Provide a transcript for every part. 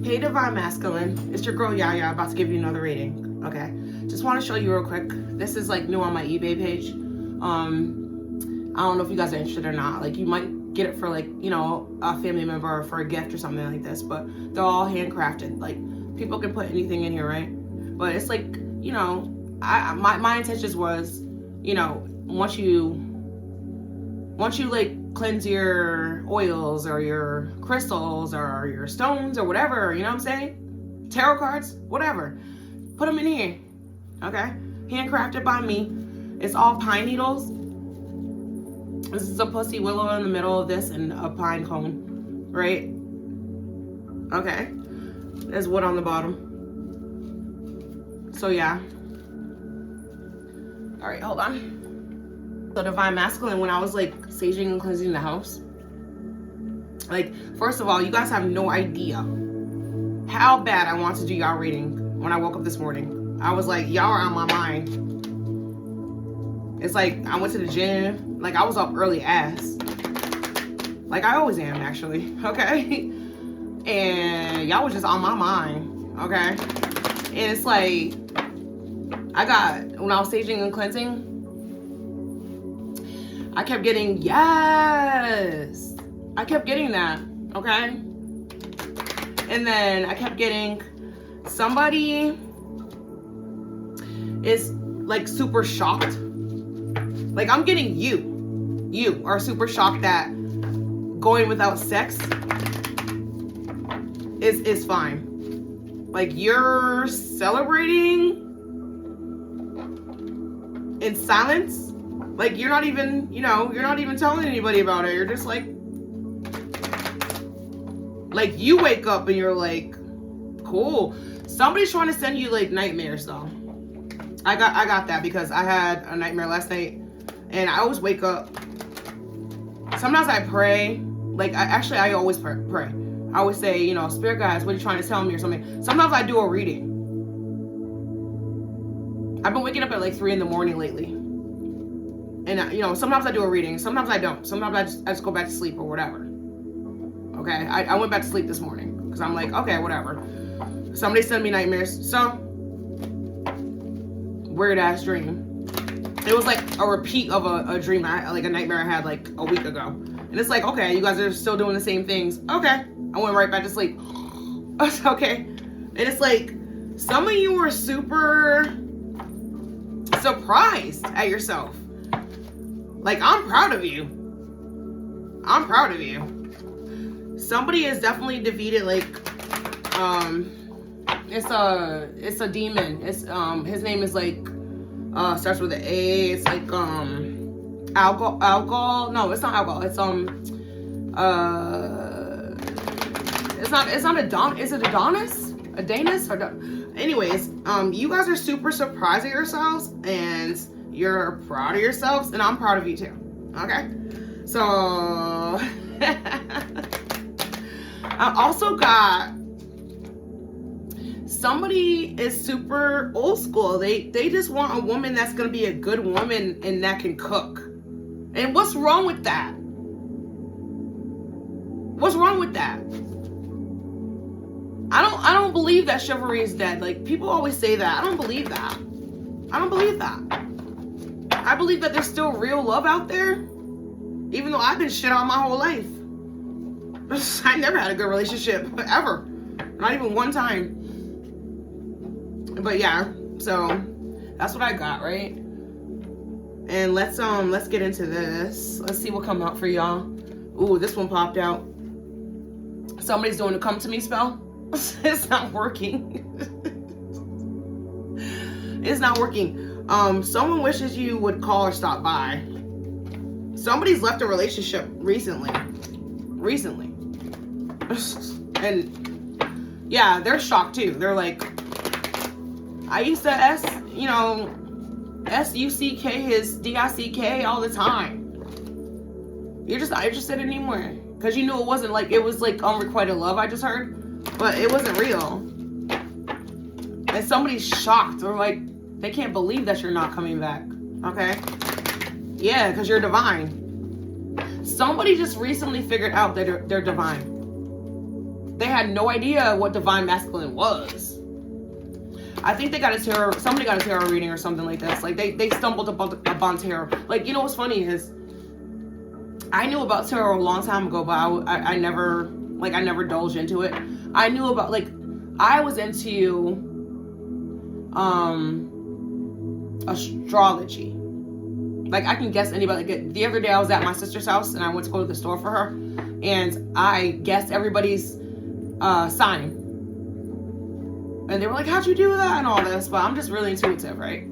Hey Divine Masculine, it's your girl Yaya, about to give you another rating. Okay, just want to show you real quick. This is like new on my eBay page. I don't know if you guys are interested or not. Like, you might get it for like, you know, a family member or for a gift or something like this, but they're all handcrafted. Like, people can put anything in here, right? But it's like, you know, my intentions was, you know, once you like cleanse your oils or your crystals or your stones or whatever, you know what I'm saying? Tarot cards, whatever. Put them in here, okay? Handcrafted by me. It's all pine needles. This is a pussy willow in the middle of this and a pine cone, right? Okay. There's wood on the bottom. So yeah. All right, hold on. So Divine Masculine, when I was like saging and cleansing the house, like, first of all, you guys have no idea how bad I wanted to do y'all reading when I woke up this morning. I was like, y'all are on my mind. It's like I went to the gym, like I was up early ass. Like I always am, actually, okay? And y'all was just on my mind, okay? And it's like, when I was saging and cleansing, I kept getting, yes. I kept getting that, okay? And then I kept getting, somebody is like super shocked. Like, I'm getting you are super shocked that going without sex is fine. Like, you're celebrating in silence. Like, you're not even, you know, you're not even telling anybody about it. You're just like you wake up and you're like, cool. Somebody's trying to send you like nightmares though. I got that because I had a nightmare last night and I always wake up. Sometimes I pray. Like, I always pray. I always say, you know, spirit guides, what are you trying to tell me or something. Sometimes I do a reading. I've been waking up at like 3 in the morning lately. And, you know, sometimes I do a reading. Sometimes I don't. Sometimes I just go back to sleep or whatever. Okay? I went back to sleep this morning. Because I'm like, okay, whatever. Somebody sent me nightmares. So, weird ass dream. It was like a repeat of a dream, like a nightmare I had like a week ago. And it's like, okay, you guys are still doing the same things. Okay. I went right back to sleep. Okay. And it's like, some of you are super surprised at yourself. Like, I'm proud of you. I'm proud of you. Somebody is definitely defeated, like, it's a demon. It's, his name is like, starts with an A. It's like, alcohol. No, it's not alcohol. It's, it's not Adonis. Is it Adonis? Adonis? Anyways, you guys are super surprised at yourselves and you're proud of yourselves, and I'm proud of you too. Okay? So I also got somebody is super old school. They just want a woman that's gonna be a good woman and that can cook. And what's wrong with that? What's wrong with that? I don't believe that chivalry is dead. Like, people always say that. I don't believe that. I don't believe that. I believe that there's still real love out there, even though I've been shit on my whole life. I never had a good relationship, ever. Not even one time. But yeah, so that's what I got, right? And let's get into this. Let's see what come out for y'all. Ooh, this one popped out. Somebody's doing a come to me spell. It's not working. It's not working. Someone wishes you would call or stop by. Somebody's left a relationship recently. And yeah, they're shocked too. They're like, I used to S-U-C-K his D-I-C-K all the time. You're just not interested anymore. Because you knew it wasn't like, it was like unrequited love I just heard. But it wasn't real. And somebody's shocked. Or like, they can't believe that you're not coming back. Okay? Yeah, because you're divine. Somebody just recently figured out that they're divine. They had no idea what divine masculine was. I think they got a tarot, somebody got a tarot reading or something like this. Like they stumbled upon tarot. Like, you know what's funny is I knew about tarot a long time ago, but I never indulged into it. I knew about, like, I was into astrology. Like, I can guess anybody. Like, the other day I was at my sister's house and I went to go to the store for her, and I guessed everybody's sign. And they were like, how'd you do that and all this? But I'm just really intuitive, right?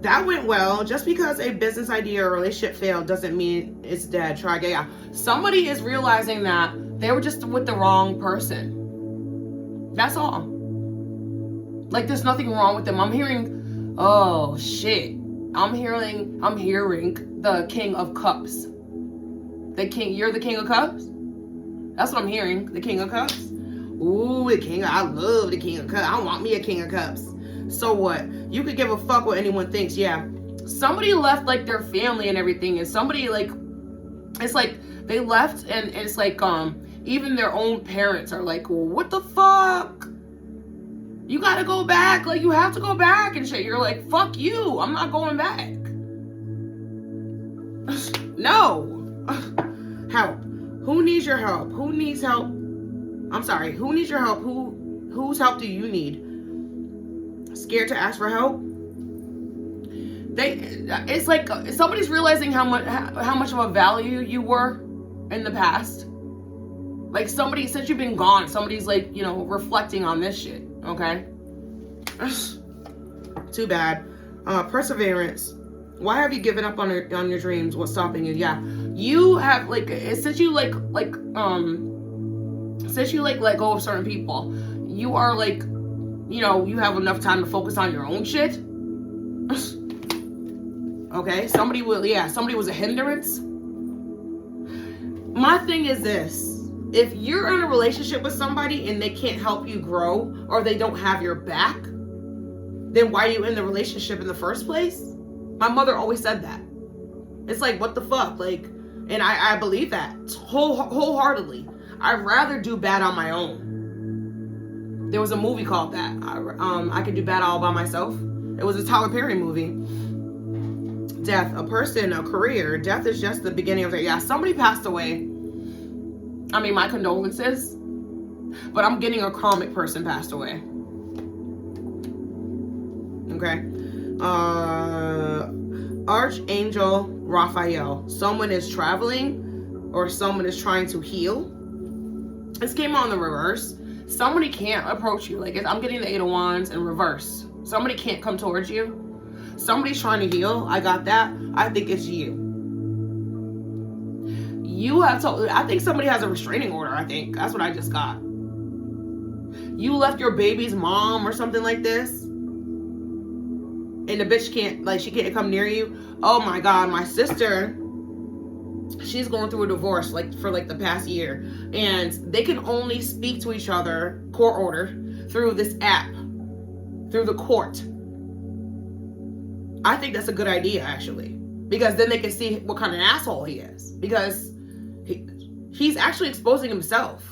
That went well. Just because a business idea or relationship failed doesn't mean it's dead. Try again. Yeah. Somebody is realizing that they were just with the wrong person. That's all. Like, there's nothing wrong with them. I'm hearing, oh shit. I'm hearing the King of Cups. You're the King of Cups? That's what I'm hearing. The King of Cups. Ooh, I love the King of Cups. I want me a King of Cups. So what? You could give a fuck what anyone thinks. Yeah. Somebody left, like, their family and everything, and somebody, like, it's like they left, and it's like even their own parents are like, well, what the fuck? You gotta go back. Like, you have to go back and shit. You're like, fuck you. I'm not going back. No. Help. Who needs your help? Who needs help? I'm sorry. Who needs your help? Whose help do you need? Scared to ask for help? It's like somebody's realizing how much of a value you were in the past. Like, somebody, since you've been gone, somebody's, like, you know, reflecting on this shit. Okay. Too bad. Perseverance. Why have you given up on your dreams? What's stopping you? Yeah, you have, like, since you let go of certain people, you are, like, you know, you have enough time to focus on your own shit. Okay, somebody was a hindrance. My thing is this: if you're in a relationship with somebody and they can't help you grow, or they don't have your back, then why are you in the relationship in the first place? My mother always said that. It's like, what the fuck? Like, and I believe that wholeheartedly. I'd rather do bad on my own. There was a movie called that. I Could Do Bad All By Myself. It was a Tyler Perry movie. Death, a person, a career. Death is just the beginning of it. Yeah, somebody passed away. I mean, my condolences. But I'm getting a karmic person passed away. Okay. Archangel Raphael. Someone is traveling, or someone is trying to heal. This came on the reverse. Somebody can't approach you. Like, I'm getting the Eight of Wands in reverse. Somebody can't come towards you. Somebody's trying to heal. I got that. I think it's you. I think somebody has a restraining order. I think that's what I just got. You left your baby's mom or something like this, and the bitch she can't come near you. Oh my God, my sister, she's going through a divorce, like, for, like, the past year, and they can only speak to each other, court order, through this app, through the court. I think that's a good idea, actually, because then they can see what kind of asshole he is, because he's actually exposing himself.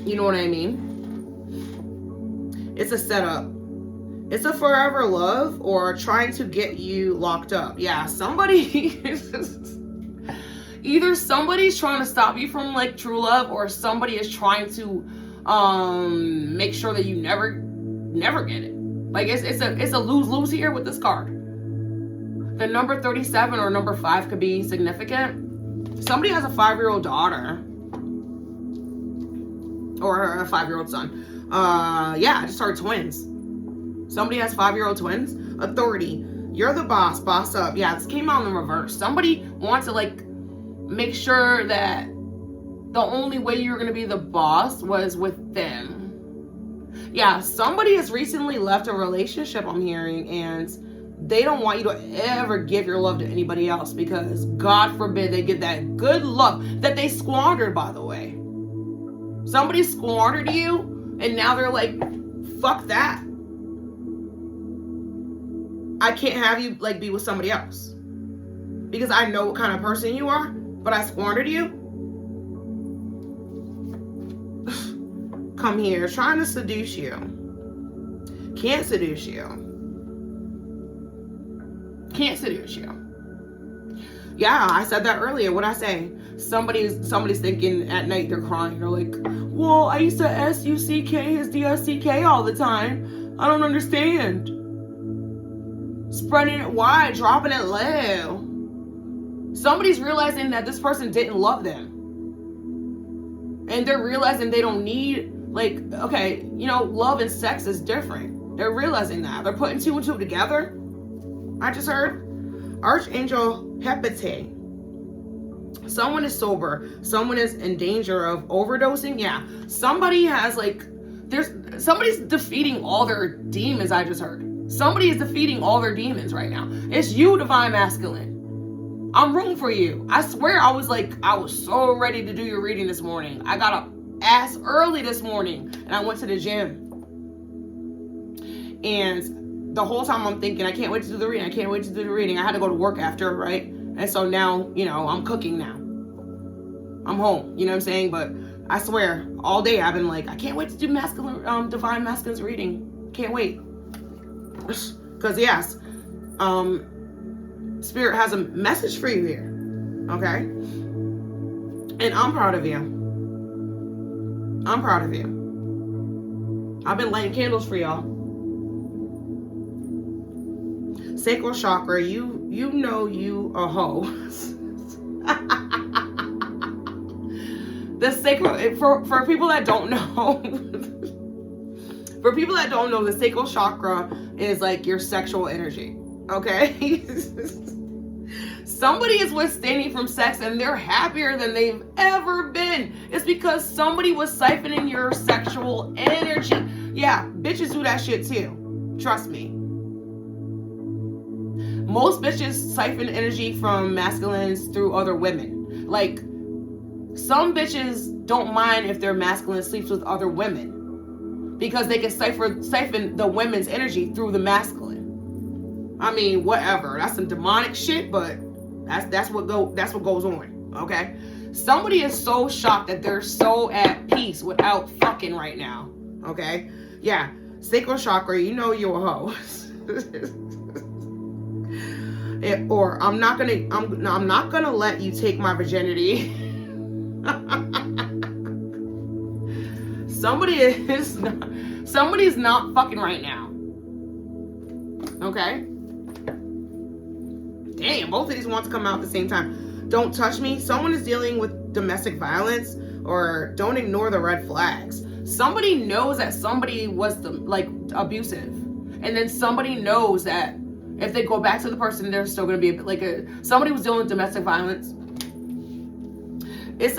You know what I mean? It's a setup. It's a forever love, or trying to get you locked up. Yeah, somebody either somebody's trying to stop you from, like, true love, or somebody is trying to make sure that you never get it. Like, it's a lose-lose here with this card. The number 37 or number 5 could be significant. Somebody has a 5-year-old daughter, or a 5-year-old son. Yeah, I just heard twins. Somebody has 5-year-old twins. Authority. You're the boss. Boss up. Yeah, this came out in the reverse. Somebody wants to, like, make sure that the only way you're going to be the boss was with them. Yeah, somebody has recently left a relationship, I'm hearing, and they don't want you to ever give your love to anybody else, because God forbid they get that good love that they squandered, by the way. Somebody squandered you, and now they're like, fuck that. I can't have you like be with somebody else because I know what kind of person you are, but I squandered you. Come here trying to seduce you. Can't seduce you. Can't seduce you. Yeah, I said that earlier. What'd I say? Somebody's thinking at night they're crying. They're like, well, I used to S-U-C-K his D-S-C-K all the time. I don't understand. Spreading it wide, dropping it low. Somebody's realizing that this person didn't love them. And they're realizing they don't need, like, okay, you know, love and sex is different. They're realizing that. They're putting two and two together. I just heard Archangel Hepate. Someone is sober. Someone is in danger of overdosing. Yeah. Somebody has somebody's defeating all their demons, I just heard. Somebody is defeating all their demons right now. It's you, Divine Masculine. I'm rooting for you. I swear I was so ready to do your reading this morning. I got up ass early this morning and I went to the gym. And the whole time I'm thinking, I can't wait to do the reading. I can't wait to do the reading. I had to go to work after, right? And so now, you know, I'm cooking now. I'm home, you know what I'm saying? But I swear, all day I've been like, I can't wait to do Divine Masculine's reading. Can't wait. Because yes, Spirit has a message for you here. Okay? And I'm proud of you. I'm proud of you. I've been lighting candles for y'all. Sacral chakra, you know you a hoe. The sacral, for people that don't know, the sacral chakra is like your sexual energy. Okay? Somebody is withstanding from sex and they're happier than they've ever been. It's because somebody was siphoning your sexual energy. Yeah, bitches do that shit too. Trust me. Most bitches siphon energy from masculines through other women. Like, some bitches don't mind if their masculine sleeps with other women because they can siphon the women's energy through the masculine. I mean, whatever. That's some demonic shit, but that's what goes on. Okay? Somebody is so shocked that they're so at peace without fucking right now. Okay? Yeah. Sacral chakra, you know you're a hoe. Or I'm not gonna let you take my virginity. Somebody's not fucking right now. Okay? Damn, both of these want to come out at the same time. Don't touch me. Someone is dealing with domestic violence, or don't ignore the red flags. Somebody knows that somebody was abusive, and then somebody knows that if they go back to the person, they're still going to be somebody was dealing with domestic violence. It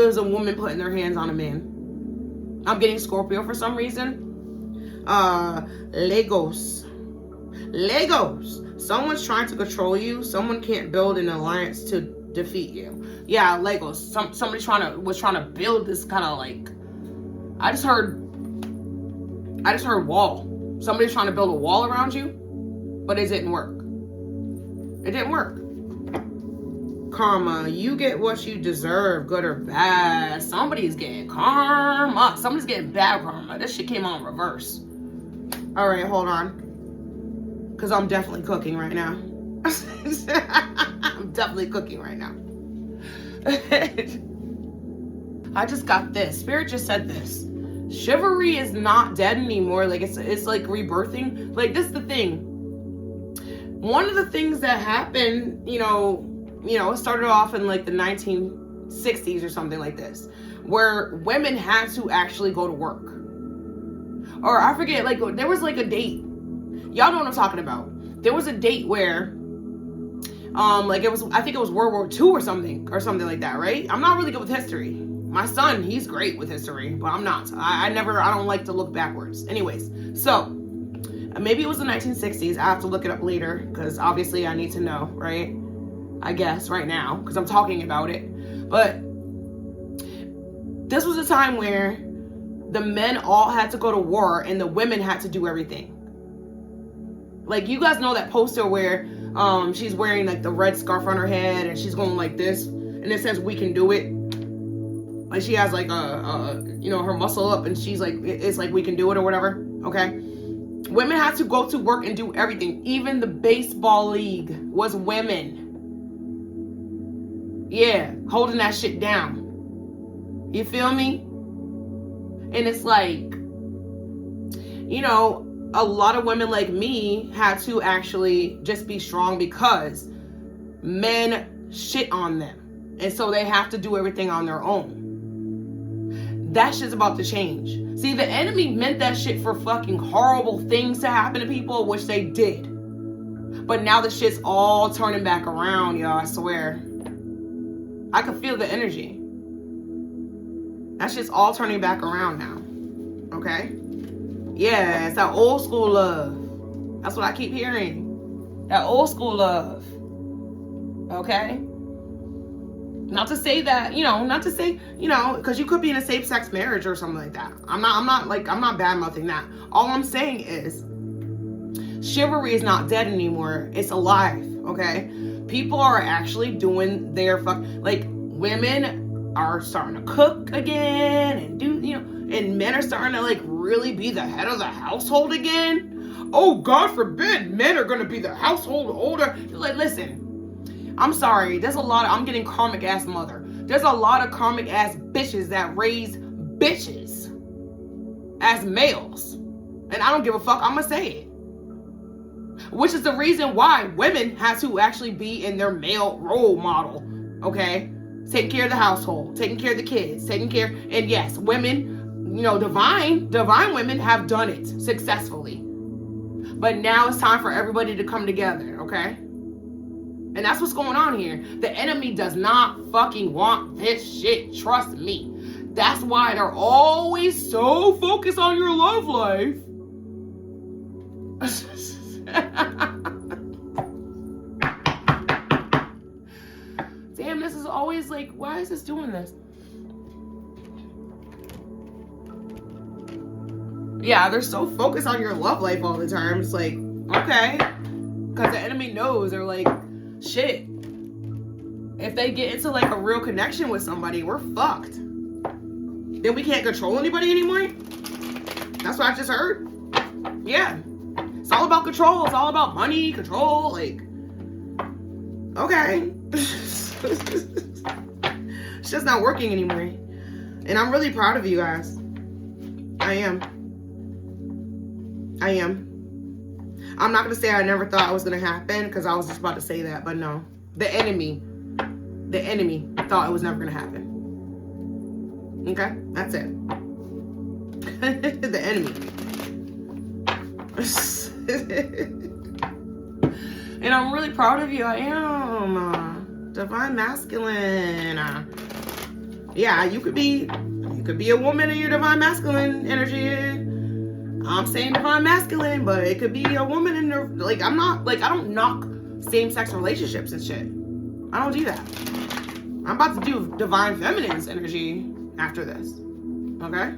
was a woman putting their hands on a man. I'm getting Scorpio for some reason. Legos. Someone's trying to control you. Someone can't build an alliance to defeat you. Yeah, Legos. Somebody was trying to build this kind of like. I just heard wall. Somebody's trying to build a wall around you, but it didn't work. It didn't work. Karma, you get what you deserve, good or bad. Somebody's getting karma. Somebody's getting bad karma. This shit came on reverse. All right, hold on. Because I'm definitely cooking right now. I'm definitely cooking right now. I just got this. Spirit just said this. Chivalry is not dead anymore. Like it's like rebirthing. Like this is the thing. One of the things that happened, you know, it started off in like the 1960s or something like this, where women had to actually go to work. Or I forget, like there was like a date. Y'all know what I'm talking about. There was a date where, I think it was World War II or something like that, right? I'm not really good with history. My son, he's great with history, but I'm not. I don't like to look backwards. Anyways, so maybe it was the 1960s. I have to look it up later because obviously I need to know, right? I guess right now because I'm talking about it. But this was a time where the men all had to go to war and the women had to do everything. Like, you guys know that poster where she's wearing like the red scarf on her head and she's going like this, and it says "We can do it." Like, she has like her muscle up, and she's like, it's like "We can do it" or whatever. Okay, women had to go to work and do everything. Even the baseball league was women. Yeah, holding that shit down. You feel me? And it's like, a lot of women like me had to actually just be strong because men shit on them. And so they have to do everything on their own. That shit's about to change. See, the enemy meant that shit for fucking horrible things to happen to people, which they did. But now the shit's all turning back around, y'all, I swear. I can feel the energy. That shit's all turning back around now. Okay? Yeah, it's that old school love. That's what I keep hearing. That old school love. Okay? Not to say that, because you could be in a same-sex marriage or something like that. I'm not bad-mouthing that. All I'm saying is, chivalry is not dead anymore. It's alive, okay? People are actually doing their women are starting to cook again and do, and men are starting to really be the head of the household again. Oh, God forbid men are going to be the household holder. Listen, I'm sorry. I'm getting karmic ass mother. There's a lot of karmic ass bitches that raise bitches as males. And I don't give a fuck. I'm going to say it. Which is the reason why women have to actually be in their male role model. Okay? Taking care of the household, taking care of the kids, and yes, women, divine women have done it successfully. But now it's time for everybody to come together, okay? And that's what's going on here. The enemy does not fucking want this shit, trust me. That's why they're always so focused on your love life. Damn, this is always why is this doing this? Yeah, they're so focused on your love life all the time. It's like, okay. Because the enemy knows, they're like, shit. If they get into a real connection with somebody, we're fucked. Then we can't control anybody anymore? That's what I just heard. Yeah. It's all about control. It's all about money, control, okay. It's just not working anymore. And I'm really proud of you guys. I am. I'm not going to say I never thought it was going to happen, because I was just about to say that, but no. The enemy thought it was never going to happen. Okay? That's it. The enemy. And I'm really proud of you. I am. Divine masculine. Yeah, you could be a woman in your divine masculine energy. I'm saying divine masculine, but it could be a woman in their, I don't knock same-sex relationships and shit. I don't do that. I'm about to do divine feminine's energy after this. Okay?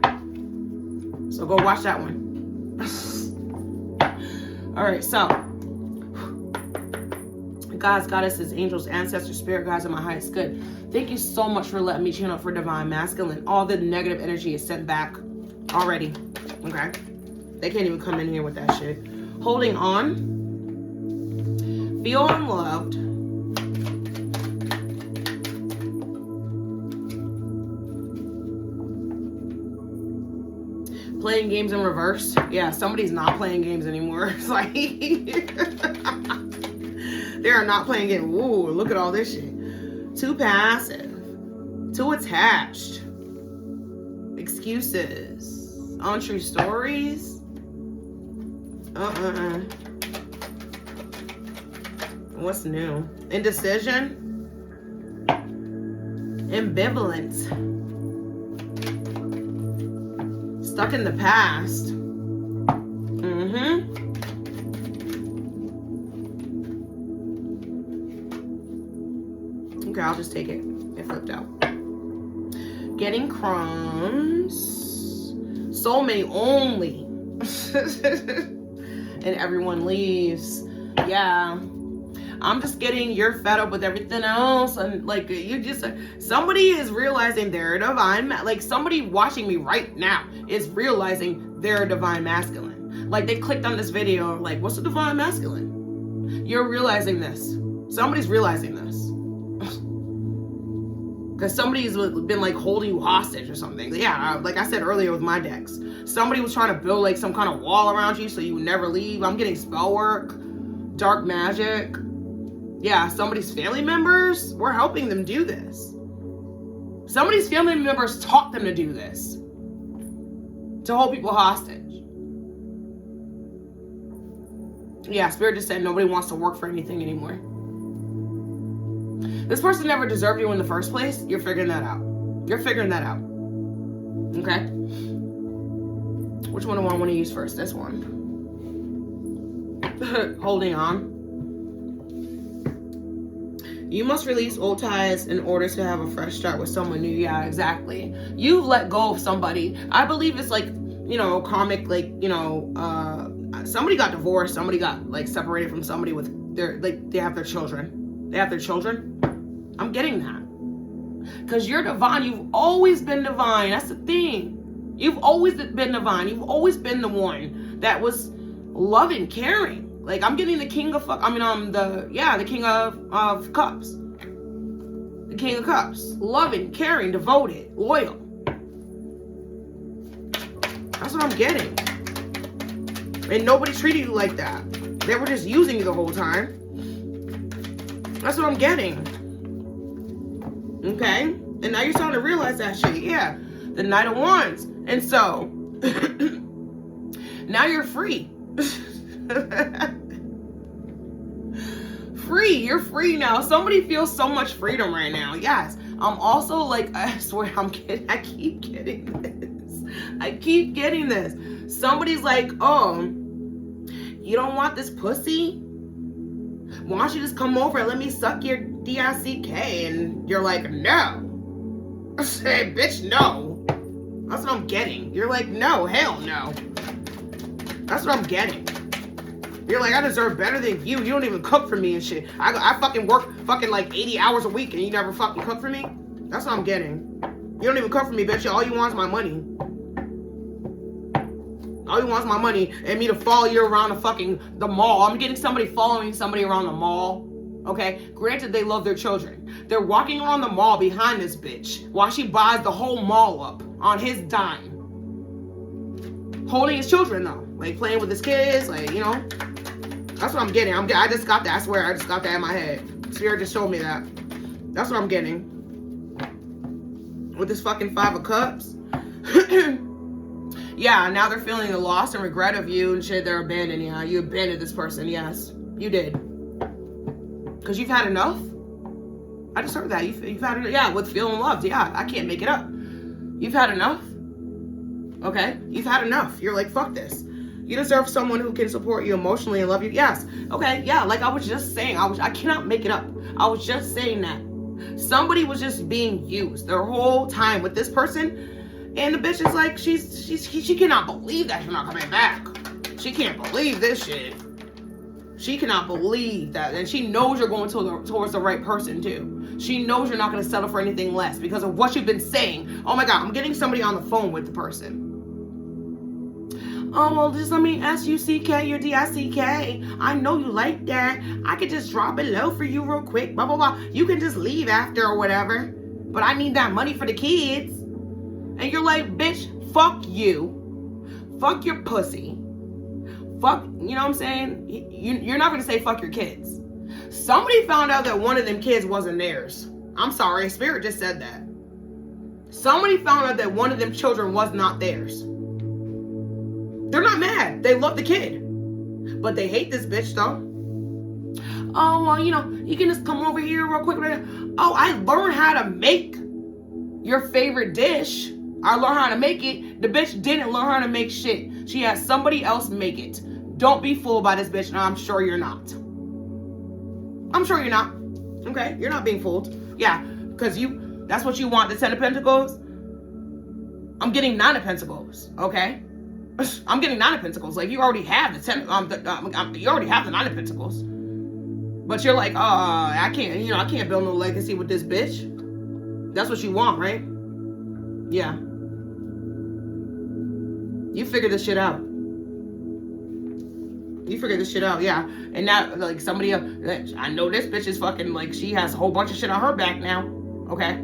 So go watch that one. Alright, so gods, goddesses, angels, ancestors, spirit guides, and my highest good. Thank you so much for letting me channel for divine masculine. All the negative energy is sent back already. Okay? They can't even come in here with that shit. Holding on. Feel unloved. Playing games in reverse. Yeah, somebody's not playing games anymore. It's like they are not playing games. Ooh, look at all this shit. Too passive. Too attached. Excuses. Untrue stories. What's new? Indecision. Ambivalence. Stuck in the past. Okay, I'll just take it. It flipped out. Getting crumbs. Soulmate only. and everyone leaves. Yeah. I'm just getting, you're fed up with everything else, and like you just, somebody is realizing they're divine, like somebody watching me right now is realizing they're a divine masculine. Like they clicked on this video, like, what's a divine masculine? You're realizing this. Somebody's realizing this. Because somebody's been like holding you hostage or something. Yeah, like I said earlier with my decks, somebody was trying to build like some kind of wall around you so you would never leave. I'm getting spell work, dark magic. Yeah, somebody's family members, we're helping them do this. Somebody's family members taught them to do this. To hold people hostage. Yeah, Spirit just said nobody wants to work for anything anymore. This person never deserved you in the first place. You're figuring that out. You're figuring that out. Okay? Which one do I want to use first? This one. Holding on. You must release old ties in order to have a fresh start with someone new. Yeah, exactly. You've let go of somebody. I believe it's like, you know, karmic, like, you know, somebody got divorced. Somebody got like separated from somebody with their, like, they have their children. They have their children. I'm getting that. Because you're divine. You've always been divine. That's the thing. You've always been divine. You've always been the one that was loving, caring. Like, I'm getting the king of the king of cups. The king of cups. Loving, caring, devoted, loyal. That's what I'm getting. And nobody treated you like that. They were just using you the whole time. That's what I'm getting. Okay? And now you're starting to realize that shit. Yeah. The Knight of Wands. And so, now you're free. Free. You're free now. Somebody feels so much freedom right now. Yes. I'm also like, I swear I keep getting this. I keep getting this. Somebody's like, oh, you don't want this pussy? Why don't you just come over and let me suck your DICK? And you're like, no. I say, bitch, no. That's what I'm getting. You're like, no, hell no. That's what I'm getting. You're like, I deserve better than you. You don't even cook for me and shit. I fucking work fucking like 80 hours a week and you never fucking cook for me? That's what I'm getting. You don't even cook for me, bitch. All you want is my money. All you want is my money and me to follow you around the mall. I'm getting somebody following somebody around the mall. Okay? Granted, they love their children. They're walking around the mall behind this bitch while she buys the whole mall up on his dime. Holding his children, though. Like, playing with his kids, like, you know. That's what I'm getting. I just got that. I swear, I just got that in my head. Spirit just showed me that. That's what I'm getting. With this fucking 5 of Cups. Yeah, now they're feeling the loss and regret of you and shit. They're abandoning you. You abandoned this person. Yes, you did. Because you've had enough. I just heard that. You've had enough. Yeah, with feeling loved. Yeah, I can't make it up. You've had enough. Okay? You've had enough. You're like, fuck this. You deserve someone who can support you emotionally and love you. Yes. Okay, yeah, like I was just saying. I cannot make it up. I was just saying that. Somebody was just being used their whole time with this person. And the bitch is like, she cannot believe that you're not coming back. She can't believe this shit. She cannot believe that. And she knows you're going towards the right person too. She knows you're not going to settle for anything less because of what you've been saying. Oh my God, I'm getting somebody on the phone with the person. Oh, well, just let me S-U-C-K your D-I-C-K. I know you like that. I could just drop it low for you real quick. Blah, blah, blah. You can just leave after or whatever. But I need that money for the kids. And you're like, bitch, fuck you. Fuck your pussy. Fuck, you know what I'm saying? You're not going to say fuck your kids. Somebody found out that one of them kids wasn't theirs. I'm sorry. Spirit just said that. Somebody found out that one of them children was not theirs. They're not mad. They love the kid. But they hate this bitch, though. Oh, well, you know, you can just come over here real quick. Oh, I learned how to make your favorite dish. I learned how to make it. The bitch didn't learn how to make shit. She had somebody else make it. Don't be fooled by this bitch, and I'm sure you're not. I'm sure you're not. Okay? You're not being fooled. Yeah, because that's what you want, the 10 of Pentacles. I'm getting 9 of Pentacles, okay? I'm getting 9 of Pentacles. Like, you already have the 10. You already have the 9 of Pentacles. But you're like, I can't. I can't build no legacy with this bitch. That's what you want, right? Yeah. You figure this shit out. Yeah. And now, like, somebody else, I know this bitch is fucking, like, she has a whole bunch of shit on her back now. Okay?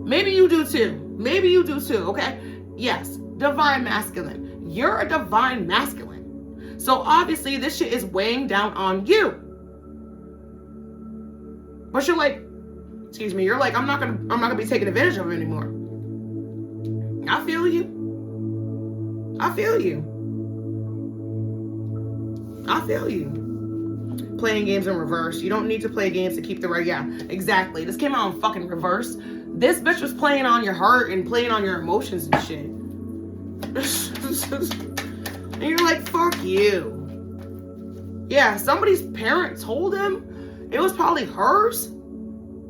Maybe you do too. Okay? Yes. Divine masculine. You're a divine masculine. So obviously this shit is weighing down on you. But you're like, you're like, I'm not gonna be taken advantage of anymore. I feel you. Playing games in reverse. You don't need to play games to keep the right. Yeah, exactly. This came out in fucking reverse. This bitch was playing on your heart and playing on your emotions and shit. And you're like, fuck you. Yeah, somebody's parent told him. It was probably hers.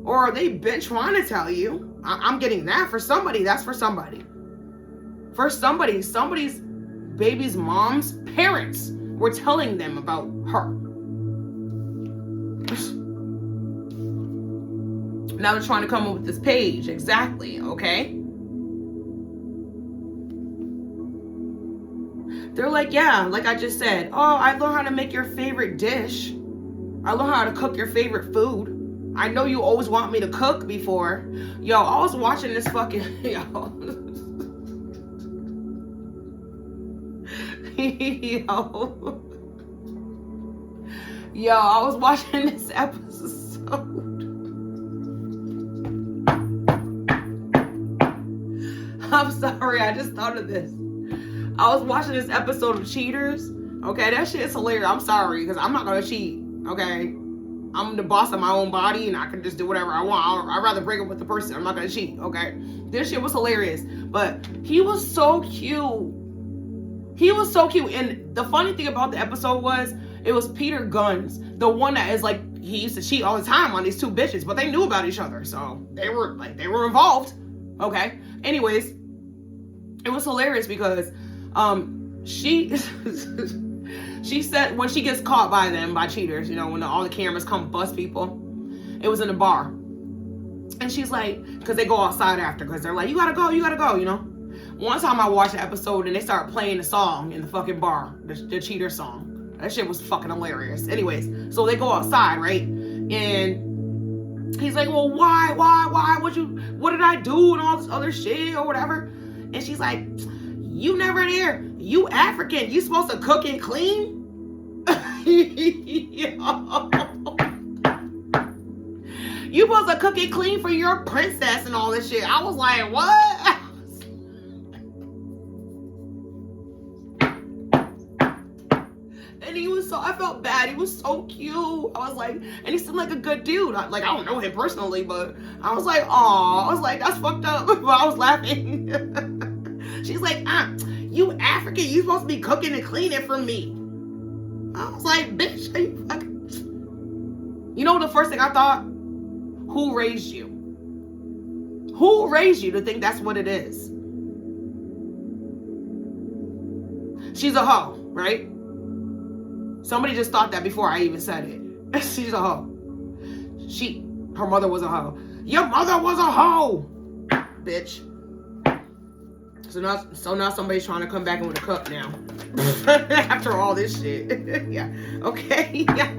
Or they've been trying to tell you. I'm getting that for somebody. That's for somebody. For somebody. Somebody's baby's mom's parents were telling them about her. Now they're trying to come up with this page. Exactly. Okay? They're like, yeah, like I just said. Oh, I learned how to make your favorite dish. I learned how to cook your favorite food. I know you always want me to cook before. Yo, I was watching this fucking... Yo, I was watching this episode. I'm sorry, I just thought of this. I was watching this episode of Cheaters. Okay, that shit is hilarious. I'm sorry, because I'm not going to cheat. Okay? I'm the boss of my own body, and I can just do whatever I want. I'd rather break up with the person. I'm not going to cheat. Okay? This shit was hilarious. But he was so cute. And the funny thing about the episode was, it was Peter Gunz, the one that is like, he used to cheat all the time on these 2 bitches, but they knew about each other. So they were involved. Okay? Anyways, it was hilarious because she said when she gets caught by cheaters, when all the cameras come bust people, it was in a bar. And she's like, because they go outside after, because they're like, you gotta go. One time I watched the episode and they started playing the song in the fucking bar, the cheater song. That shit was fucking hilarious. Anyways, so they go outside, right? And he's like, well, why? What did I do? And all this other shit or whatever. And she's like, you never there. You African. You supposed to cook and clean? You supposed to cook and clean for your princess and all this shit. I was like, what? And I felt bad. He was so cute. I was like, and he seemed like a good dude. I don't know him personally, but I was like, aw. I was like, that's fucked up. But I was laughing. She's like, you African. You supposed to be cooking and cleaning for me. I was like, bitch, are you fucking... You know the first thing I thought? Who raised you? Who raised you to think that's what it is? She's a hoe, right? Somebody just thought that before I even said it. She's a hoe. Her mother was a hoe. Your mother was a hoe, bitch. So now somebody's trying to come back in with a cup now. After all this shit. Yeah. Okay. Yeah.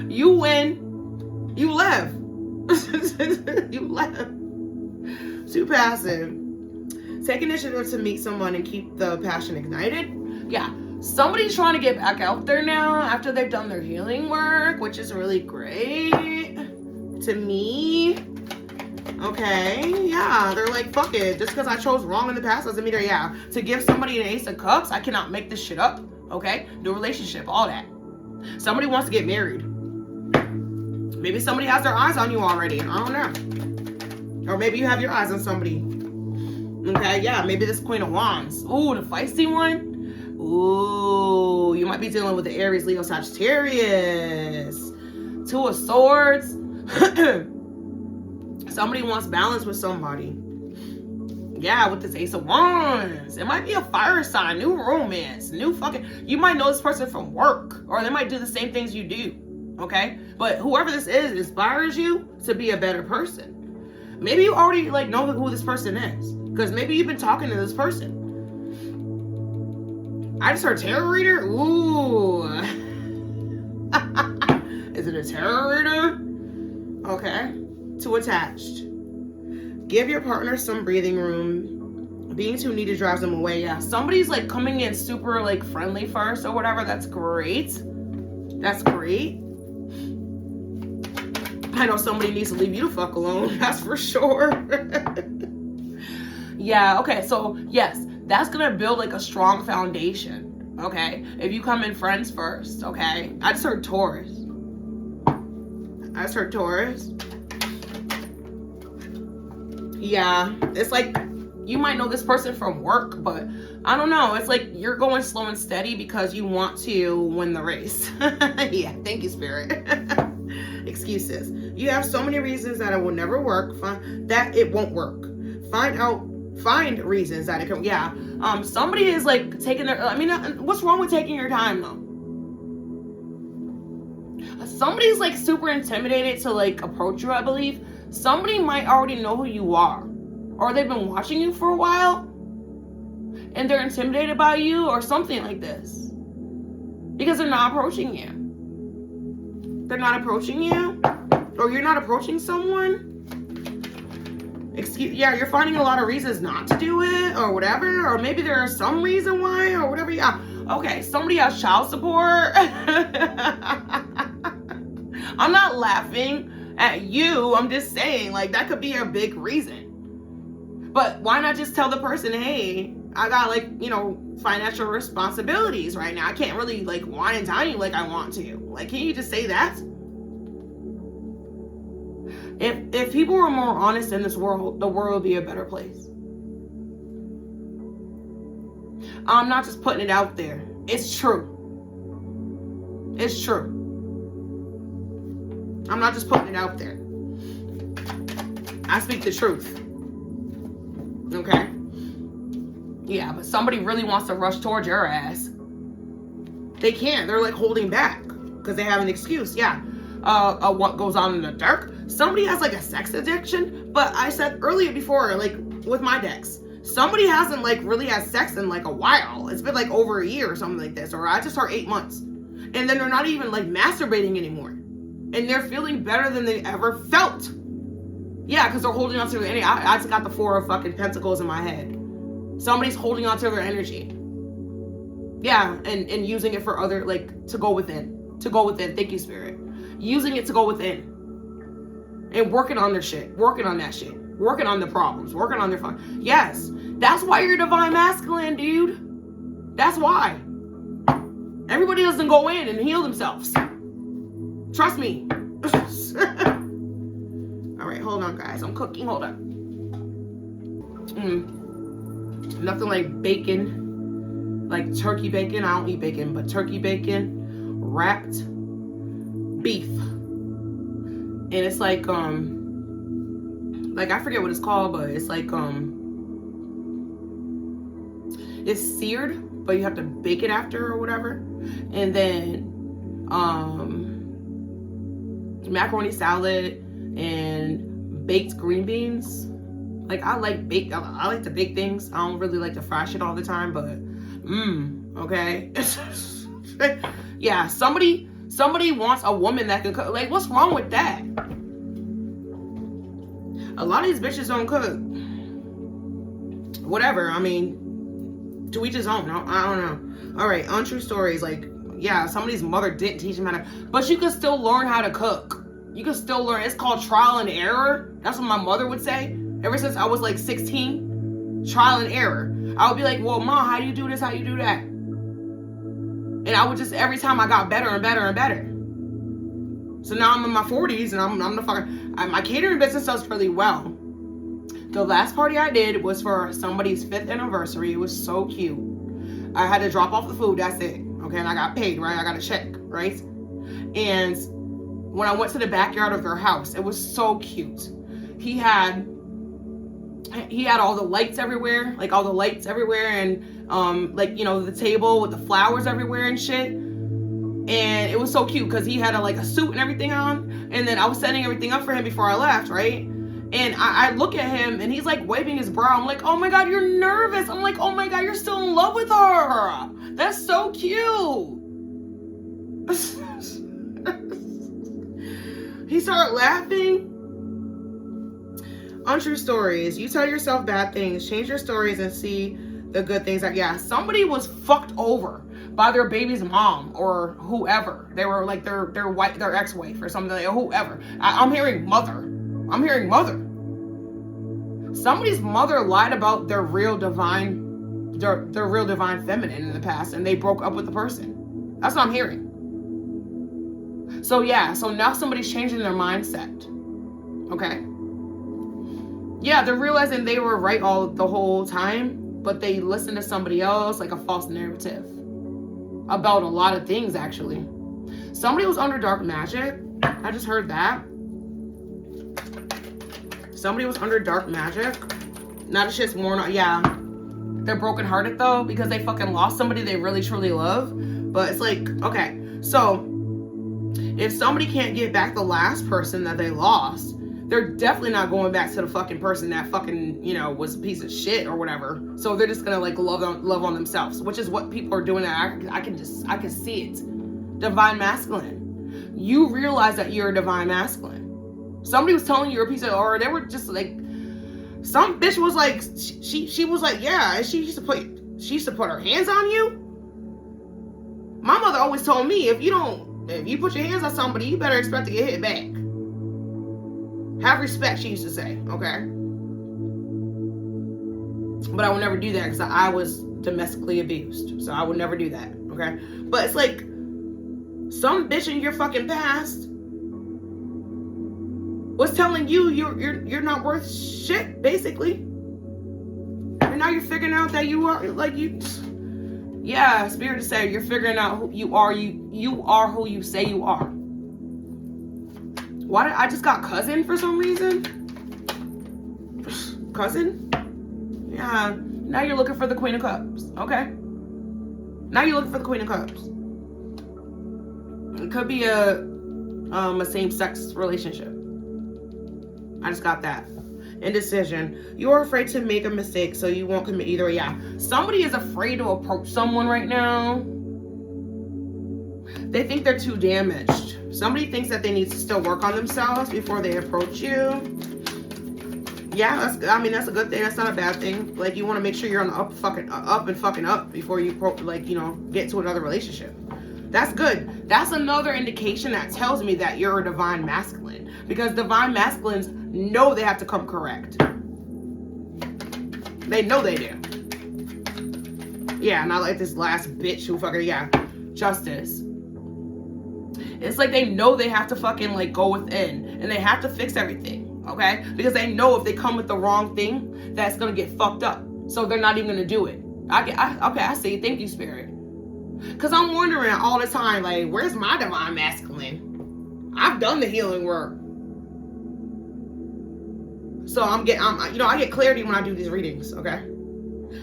You win. You left. You left. Too passive. Take initiative to meet someone and keep the passion ignited. Yeah. Somebody's trying to get back out there now after they've done their healing work, which is really great to me. Okay, yeah, they're like, fuck it. Just because I chose wrong in the past doesn't mean to give somebody an Ace of Cups, I cannot make this shit up. Okay, new relationship, all that. Somebody wants to get married. Maybe somebody has their eyes on you already. I don't know. Or maybe you have your eyes on somebody. Okay, yeah, maybe this Queen of Wands. Ooh, the feisty one. Ooh, you might be dealing with the Aries, Leo, Sagittarius. 2 of Swords. Somebody wants balance with somebody. Yeah, with this Ace of Wands. It might be a fire sign, new romance, new fucking... You might know this person from work, or they might do the same things you do, okay? But whoever this is inspires you to be a better person. Maybe you already, like, know who this person is, because maybe you've been talking to this person. I just heard tarot reader. Ooh. Is it a tarot reader? Okay. Too attached. Give your partner some breathing room. Being too needy drives them away. Yeah, somebody's like coming in super like friendly first or whatever. That's great. That's great. I know somebody needs to leave you the fuck alone. That's for sure. Yeah, okay. So yes, that's gonna build like a strong foundation. Okay, if you come in friends first. Okay, I just heard Taurus. Yeah, it's like you might know this person from work, but I don't know. It's like you're going slow and steady because you want to win the race. Yeah, thank you, Spirit. Excuses. You have so many reasons that it will never work. That it won't work. Find reasons that it can. Yeah. Somebody is like taking their. I mean, what's wrong with taking your time though? Somebody's like super intimidated to like approach you, I believe. Somebody might already know who you are, or they've been watching you for a while and they're intimidated by you or something like this because they're not approaching you. They're not approaching you, or you're not approaching someone. Yeah, you're finding a lot of reasons not to do it or whatever, or maybe there is some reason why or whatever. Yeah. Okay, somebody has child support. I'm not laughing at you. I'm just saying, like, that could be a big reason. But why not just tell the person, hey, I got, like, you know, financial responsibilities right now. I can't really, like, wine and dine you like I want to. Like, can you just say that? If people were more honest in this world, the world would be a better place. I'm not just putting it out there. It's true. It's true. I'm not just putting it out there. I speak the truth. Okay? Yeah, but somebody really wants to rush towards your ass. They can't. They're like holding back because they have an excuse. Yeah. What goes on in the dark? Somebody has like a sex addiction, but I said earlier before, like with my decks, somebody hasn't like really had sex in like a while. It's been like over a year or something like this, or I just heard 8 months. And then they're not even like masturbating anymore. And they're feeling better than they ever felt. Yeah, because they're holding on to their energy. I just got the 4 of fucking pentacles in my head. Somebody's holding on to their energy. Yeah, and using it for other, like, to go within. To go within. Thank you, Spirit. Using it to go within. And working on their shit. Working on that shit. Working on the problems. Working on their fun. Yes. That's why you're divine masculine, dude. That's why. Everybody doesn't go in and heal themselves. Trust me. All right, hold on, guys. I'm cooking. Hold on. Nothing like bacon, like turkey bacon. I don't eat bacon, but turkey bacon, wrapped beef, and it's like I forget what it's called, but it's like it's seared, but you have to bake it after or whatever, and then macaroni salad and baked green beans. Like I like to bake things. I don't really like to fry shit all the time, but okay. Yeah, somebody wants a woman that can cook. Like, what's wrong with that? A lot of these bitches don't cook. Whatever. I mean, to each his own. I don't know. All right, untrue stories. Like, yeah, somebody's mother didn't teach them how to, but you can still learn how to cook. You can still learn. It's called trial and error. That's what my mother would say. Ever since I was like 16, trial and error. I would be like, well, Ma, how do you do this? How do you do that? And I would just, every time I got better and better and better. So now I'm in my 40s and I'm the fucking, my catering business does really well. The last party I did was for somebody's 5th anniversary. It was so cute. I had to drop off the food. That's it. Okay. And I got paid, right? I got a check, right? And when I went to the backyard of their house, it was so cute. He had he had all the lights everywhere, like all the lights everywhere, and like, you know, the table with the flowers everywhere and shit. And it was so cute because he had a suit and everything on. And then I was setting everything up for him before I left, right? And I look at him and he's like waving his brow. I'm like, oh my God, you're nervous. I'm like, oh my God, you're still in love with her. That's so cute. He started laughing. Untrue stories. You tell yourself bad things. Change your stories and see the good things. That, yeah, somebody was fucked over by their baby's mom or whoever. They were like their ex-wife or something, like whoever. I'm hearing mother. I'm hearing mother. Somebody's mother lied about their real divine feminine in the past, and they broke up with the person. That's what I'm hearing. So yeah, so now somebody's changing their mindset. Okay? Yeah, they're realizing they were right the whole time, but they listened to somebody else, like a false narrative about a lot of things, actually. Somebody was under dark magic. I just heard that. Somebody was under dark magic. Now the shit's worn out. Yeah. They're brokenhearted though, because they fucking lost somebody they really truly love. But it's like, okay, so if somebody can't get back the last person that they lost, they're definitely not going back to the fucking person that fucking, you know, was a piece of shit or whatever. So they're just gonna like love on themselves, which is what people are doing. I can see it. Divine masculine. You realize that you're a divine masculine. Somebody was telling you you're a piece of, or they were just like, some bitch was like, she was like, yeah, and she used to put her hands on you. My mother always told me, if you put your hands on somebody, you better expect to get hit back. Have respect, she used to say, okay? But I would never do that because I was domestically abused. So I would never do that, okay? But it's like, some bitch in your fucking past was telling you you're not worth shit, basically. And now you're figuring out that you are, like, you... Yeah, Spirit to say, you're figuring out who you are. You are who you say you are. Why did I just got cousin for some reason? Cousin? Yeah. Now you're looking for the Queen of Cups. Okay. Now you're looking for the Queen of Cups. It could be a same-sex relationship. I just got that. Indecision. You are afraid to make a mistake, so you won't commit either. Yeah. Somebody is afraid to approach someone right now. They think they're too damaged. Somebody thinks that they need to still work on themselves before they approach you. Yeah, that's a good thing. That's not a bad thing. Like, you want to make sure you're on the up before you, like, you know, get to another relationship. That's good. That's another indication that tells me that you're a divine masculine. Because divine masculines know they have to come correct. They know they do. Yeah, not like this last bitch who fucking, yeah, Justice. It's like they know they have to fucking like go within and they have to fix everything, okay? Because they know if they come with the wrong thing, that's gonna get fucked up. So they're not even gonna do it. Okay, I see. Thank you, Spirit. Because I'm wondering all the time, like, where's my divine masculine? I've done the healing work. So I get clarity when I do these readings, okay?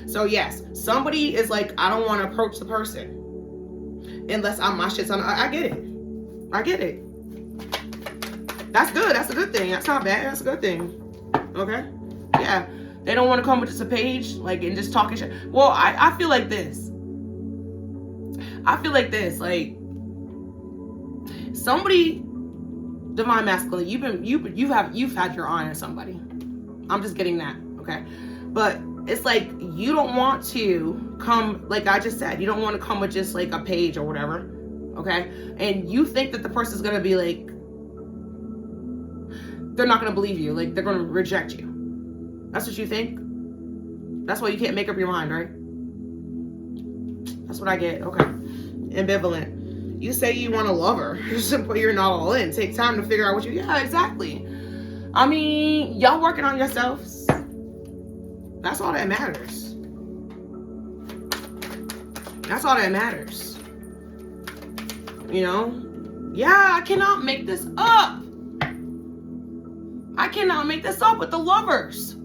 So yes, somebody is like, I don't want to approach the person unless my shit's on. I get it. I get it. That's good. That's a good thing. That's not bad. That's a good thing. Okay? Yeah. They don't want to come with just a page, like, and just talking shit. Well, I feel like this. Like, somebody, divine masculine, you've had your eye on somebody. I'm just getting that, okay? But it's like, you don't want to come, like I just said, you don't want to come with just like a page or whatever, okay? And you think that the person's gonna be like, they're not gonna believe you, like they're gonna reject you. That's what you think? That's why you can't make up your mind, right? That's what I get, okay. Ambivalent. You say you want to love her, but you're not all in. Take time to figure out what you, yeah, exactly. I mean, y'all working on yourselves. That's all that matters. That's all that matters. You know? Yeah, I cannot make this up. I cannot make this up with the lovers.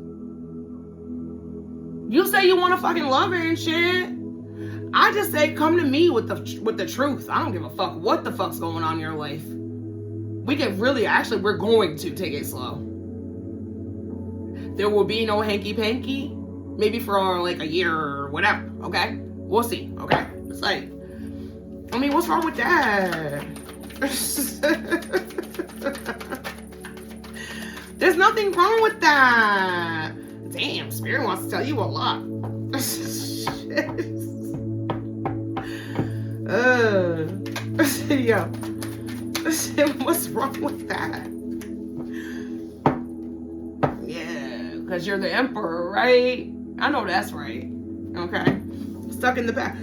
You say you want to fucking love her and shit. I just say come to me with the truth. I don't give a fuck what the fuck's going on in your life. We can really, actually, we're going to take it slow. There will be no hanky-panky. Maybe for like a year or whatever, okay? We'll see, okay? It's like, I mean, what's wrong with that? There's nothing wrong with that. Damn, Spirit wants to tell you a lot. Yeah. What's wrong with that? Yeah, because you're the emperor, right? I know that's right. Okay. Stuck in the back.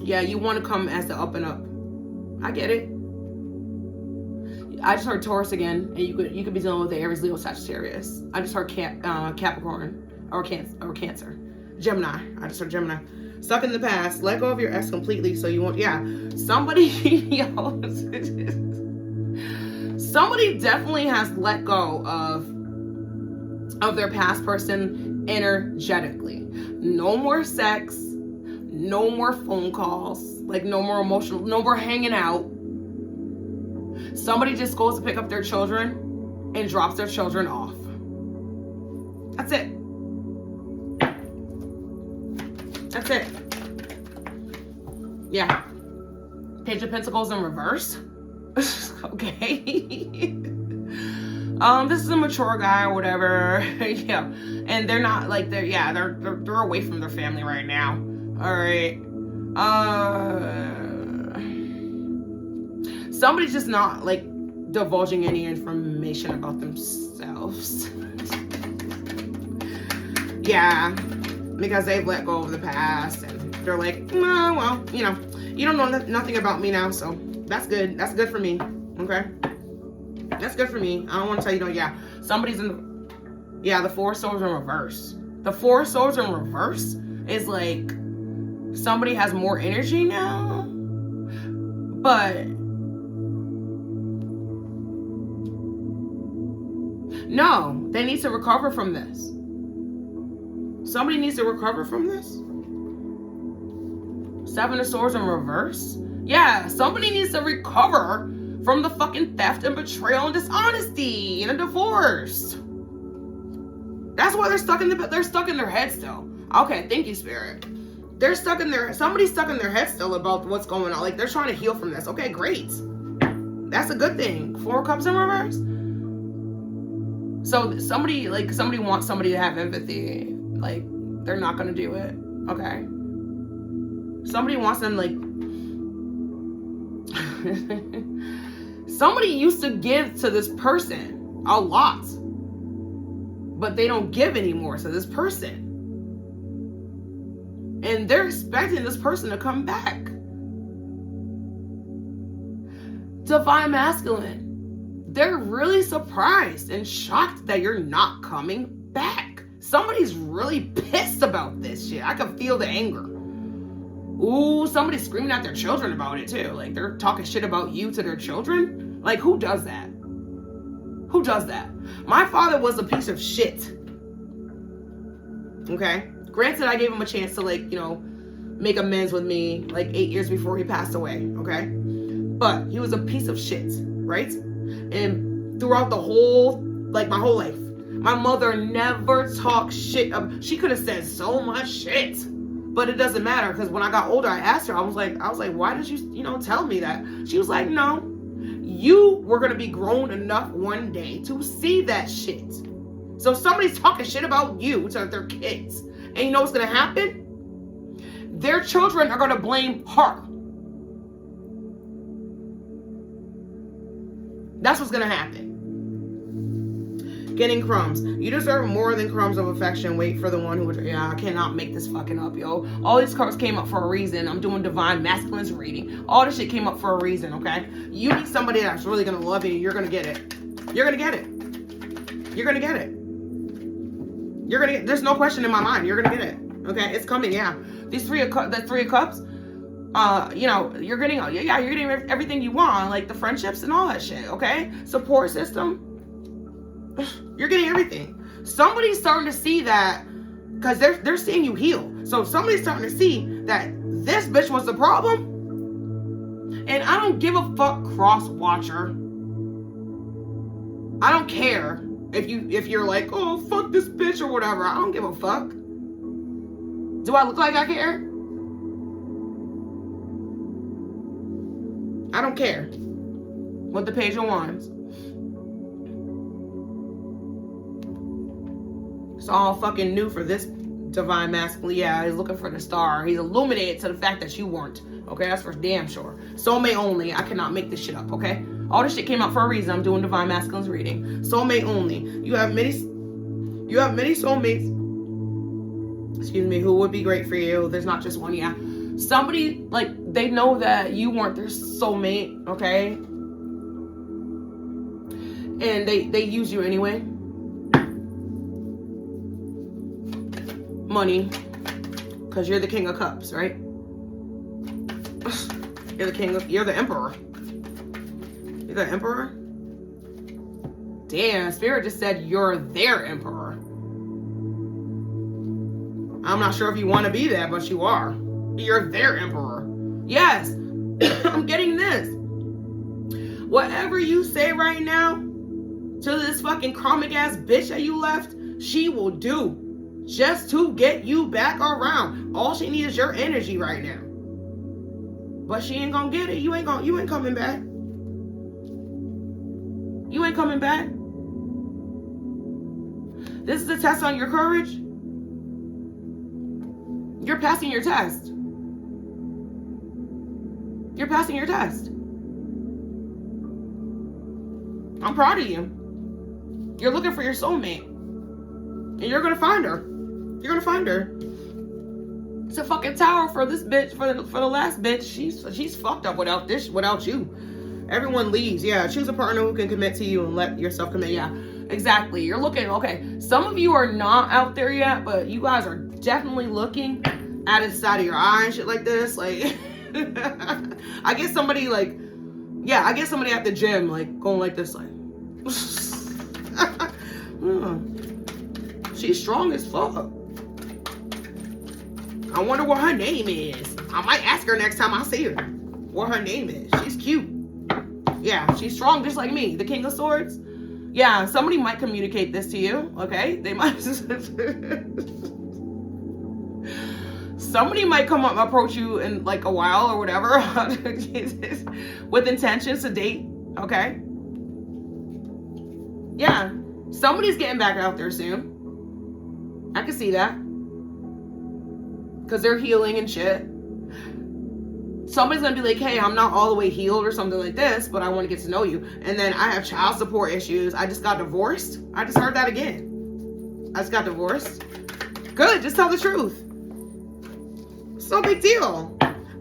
Yeah, you want to come as the up and up. I get it. I just heard Taurus again, and you could be dealing with the Aries, Leo, Sagittarius. I just heard Capricorn or Cancer, Gemini. I just heard Gemini. Stuck in the past. Let go of your ex completely, so you won't. Yeah, somebody, somebody definitely has let go of their past person energetically. No more sex. No more phone calls. Like no more emotional. No more hanging out. Somebody just goes to pick up their children and drops their children off. That's it. That's it. Yeah. Page of Pentacles in reverse. Okay. This is a mature guy or whatever. Yeah. And they're not like they're away from their family right now. All right. Somebody's just not like divulging any information about themselves. Yeah, because they've let go of the past and they're like, oh, well, you know, you don't know nothing about me now, so that's good. That's good for me. Okay, that's good for me. I don't want to tell you, yeah, somebody's in. Yeah, the Four of Swords in reverse. The Four of Swords in reverse is like somebody has more energy now, but. No, they need to recover from this. Somebody needs to recover from this. Seven of Swords in reverse. Yeah, somebody needs to recover from the fucking theft and betrayal and dishonesty and a divorce. That's why they're stuck in their head still. Okay, thank you, Spirit. They're stuck in somebody's stuck in their head still about what's going on. Like they're trying to heal from this. Okay, great. That's a good thing. Four of Cups in reverse. So somebody wants somebody to have empathy. Like, they're not going to do it. Okay. Somebody wants them, like... Somebody used to give to this person a lot. But they don't give anymore to this person. And they're expecting this person to come back. Divine Masculine. They're really surprised and shocked that you're not coming back. Somebody's really pissed about this shit. I can feel the anger. Ooh, somebody's screaming at their children about it too. Like they're talking shit about you to their children. Like who does that? Who does that? My father was a piece of shit. Okay? Granted, I gave him a chance to like, you know, make amends with me like 8 years before he passed away. Okay? But he was a piece of shit, right? And throughout the whole, like my whole life, my mother never talked shit. She could have said so much shit, but it doesn't matter because when I got older, I asked her, I was like, why did you tell me that? She was like, no, you were going to be grown enough one day to see that shit. So somebody's talking shit about you to their kids. And you know what's going to happen? Their children are going to blame her. That's what's going to happen. Getting crumbs. You deserve more than crumbs of affection. Wait for the one who would... Yeah, I cannot make this fucking up, yo. All these cards came up for a reason. I'm doing Divine Masculine's reading. All this shit came up for a reason, okay? You need somebody that's really going to love you. You're going to get it. You're going to get it. You're going to get it. You're going to get... There's no question in my mind. You're going to get it. Okay? It's coming, yeah. These Three of Cups... you know, you're getting everything you want, like the friendships and all that shit, okay? Support system. You're getting everything. Somebody's starting to see that Because they're seeing you heal. So somebody's starting to see that this bitch was the problem. And I don't give a fuck, cross watcher. I don't care if you're like, oh, fuck this bitch or whatever. I don't give a fuck. Do I look like I care? I don't care. With the Page of Wands. It's all fucking new for this divine masculine. Yeah, he's looking for the star. He's illuminated to the fact that you weren't. Okay, that's for damn sure. Soulmate only. I cannot make this shit up, okay? All this shit came out for a reason. I'm doing divine masculine's reading. Soulmate only. You have many soulmates, excuse me, who would be great for you. There's not just one, yeah. Somebody, like, they know that you weren't their soulmate, okay? And they use you anyway. Money, because you're the King of Cups, right? You're the Emperor. You're the Emperor? Damn, Spirit just said you're their Emperor. I'm not sure if you want to be that, but you are. You're their Emperor. Yes, I'm getting this. Whatever you say right now to this fucking karmic ass bitch that you left, she will do. Just to get you back around. All she needs is your energy right now. But she ain't gonna get it. You ain't coming back. You ain't coming back. This is a test on your courage. You're passing your test. You're passing your test. I'm proud of you. You're looking for your soulmate. And you're gonna find her. You're gonna find her. It's a fucking tower for this bitch, for the last bitch. She's fucked up without you. Everyone leaves. Yeah, choose a partner who can commit to you and let yourself commit. Yeah, exactly. You're looking, okay. Some of you are not out there yet, but you guys are definitely looking at the side of your eye and shit like this. Like, I get somebody like, yeah, I get somebody at the gym like going like this, like. She's strong as fuck. I wonder what her name is. I might ask her next time I see her what her name is. She's cute. Yeah, she's strong just like me. The King of Swords. Yeah, somebody might communicate this to you, okay? They might. Somebody might come up and approach you in like a while or whatever with intentions to date, okay? Yeah, somebody's getting back out there soon. I can see that. Because they're healing and shit. Somebody's going to be like, hey, I'm not all the way healed or something like this, but I want to get to know you. And then I have child support issues. I just got divorced. I just heard that again. I just got divorced. Good, just tell the truth. It's no big deal.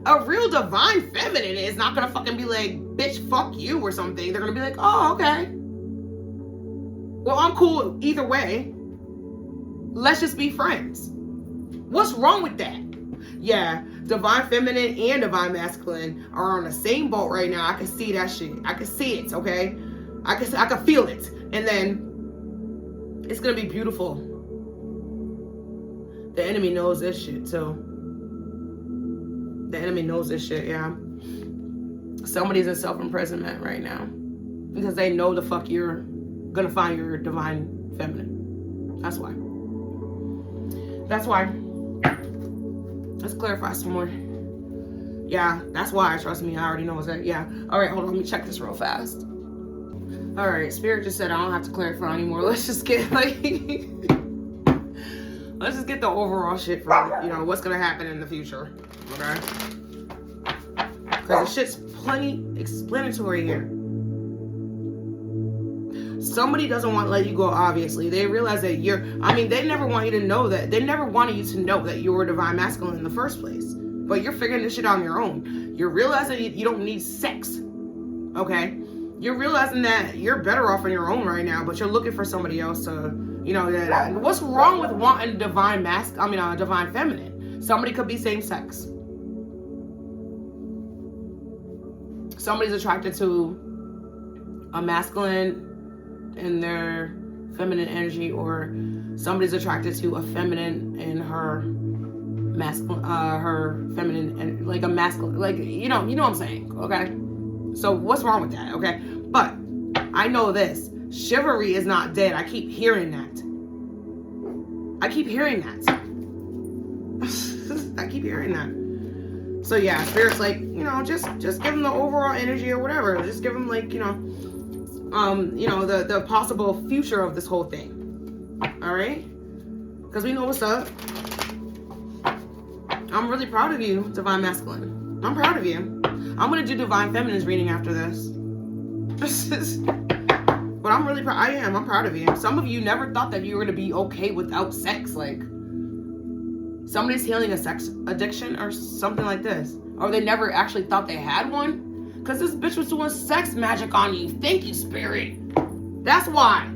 A real divine feminine is not going to fucking be like, bitch, fuck you or something. They're going to be like, oh, okay. Well, I'm cool either way. Let's just be friends. What's wrong with that? Yeah, divine feminine and divine masculine are on the same boat right now. I can see that shit. I can see it, okay? I can feel it. And then it's gonna be beautiful. The enemy knows this shit too. The enemy knows this shit, yeah. Somebody's in self-imprisonment right now because they know the fuck you're gonna find your divine feminine. That's why. That's why. Let's clarify some more. Yeah, that's why. Trust me, I already know that. Yeah. All right, hold on. Let me check this real fast. All right, Spirit just said I don't have to clarify anymore. Let's just get like, let's just get the overall shit for, you know, what's gonna happen in the future. Okay. Because the shit's plenty explanatory here. Somebody doesn't want to let you go, obviously. They realize that they never want you to know that. They never wanted you to know that you were divine masculine in the first place. But you're figuring this shit out on your own. You're realizing you don't need sex. Okay? You're realizing that you're better off on your own right now, but you're looking for somebody else to, you know, what's wrong with wanting a divine feminine? Somebody could be same sex. Somebody's attracted to a masculine in their feminine energy, or somebody's attracted to a feminine in her masculine, her feminine, and like a masculine, like, you know what I'm saying, okay? So what's wrong with that, okay? But I know this, chivalry is not dead. I keep hearing that. I keep hearing that. I keep hearing that. So yeah, Spirit's like, you know, just give them the overall energy or whatever. Just give them, like, you know, the possible future of this whole thing. All right? Because we know what's up. I'm really proud of you, Divine Masculine. I'm proud of you. I'm going to do Divine Feminine's reading after this. But I'm really proud. I'm proud of you. Some of you never thought that you were going to be okay without sex. Like, somebody's healing a sex addiction or something like this. Or they never actually thought they had one. Because this bitch was doing sex magic on you. Thank you, Spirit. That's why.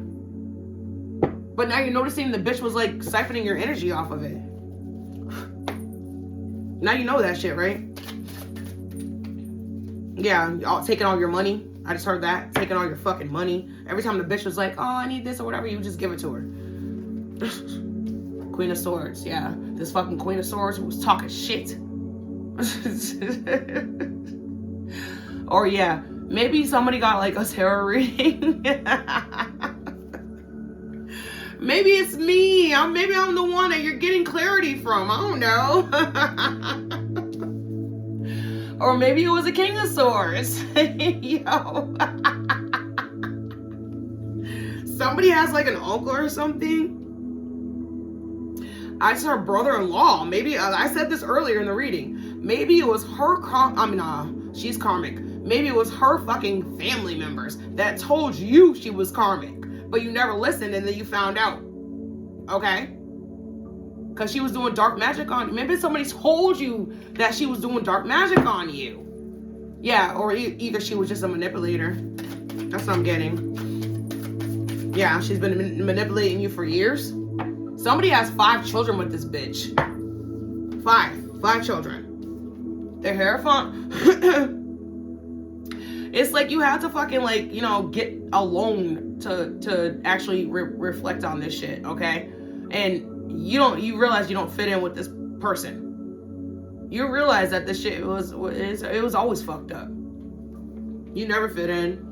But now you're noticing the bitch was like siphoning your energy off of it. Now you know that shit, right? Yeah, taking all your money. I just heard that. Taking all your fucking money. Every time the bitch was like, oh, I need this or whatever, you just give it to her. Queen of Swords, yeah. This fucking Queen of Swords who was talking shit. Or yeah, maybe somebody got like a tarot reading. Maybe it's me. Maybe I'm the one that you're getting clarity from. I don't know. Or maybe it was a King of Swords. Yo. Somebody has like an uncle or something. I just heard brother-in-law. Maybe, I said this earlier in the reading. Maybe it was her, she's karmic. Maybe it was her fucking family members that told you she was karmic. But you never listened and then you found out. Okay? Because she was doing dark magic on you. Maybe somebody told you that she was doing dark magic on you. Yeah, or either she was just a manipulator. That's what I'm getting. Yeah, she's been manipulating you for years. Somebody has 5 children with this bitch. 5 children. Their hair font. It's like you have to fucking, like, you know, get alone to actually reflect on this shit, okay? And you realize you don't fit in with this person. You realize that this shit was always fucked up. You never fit in.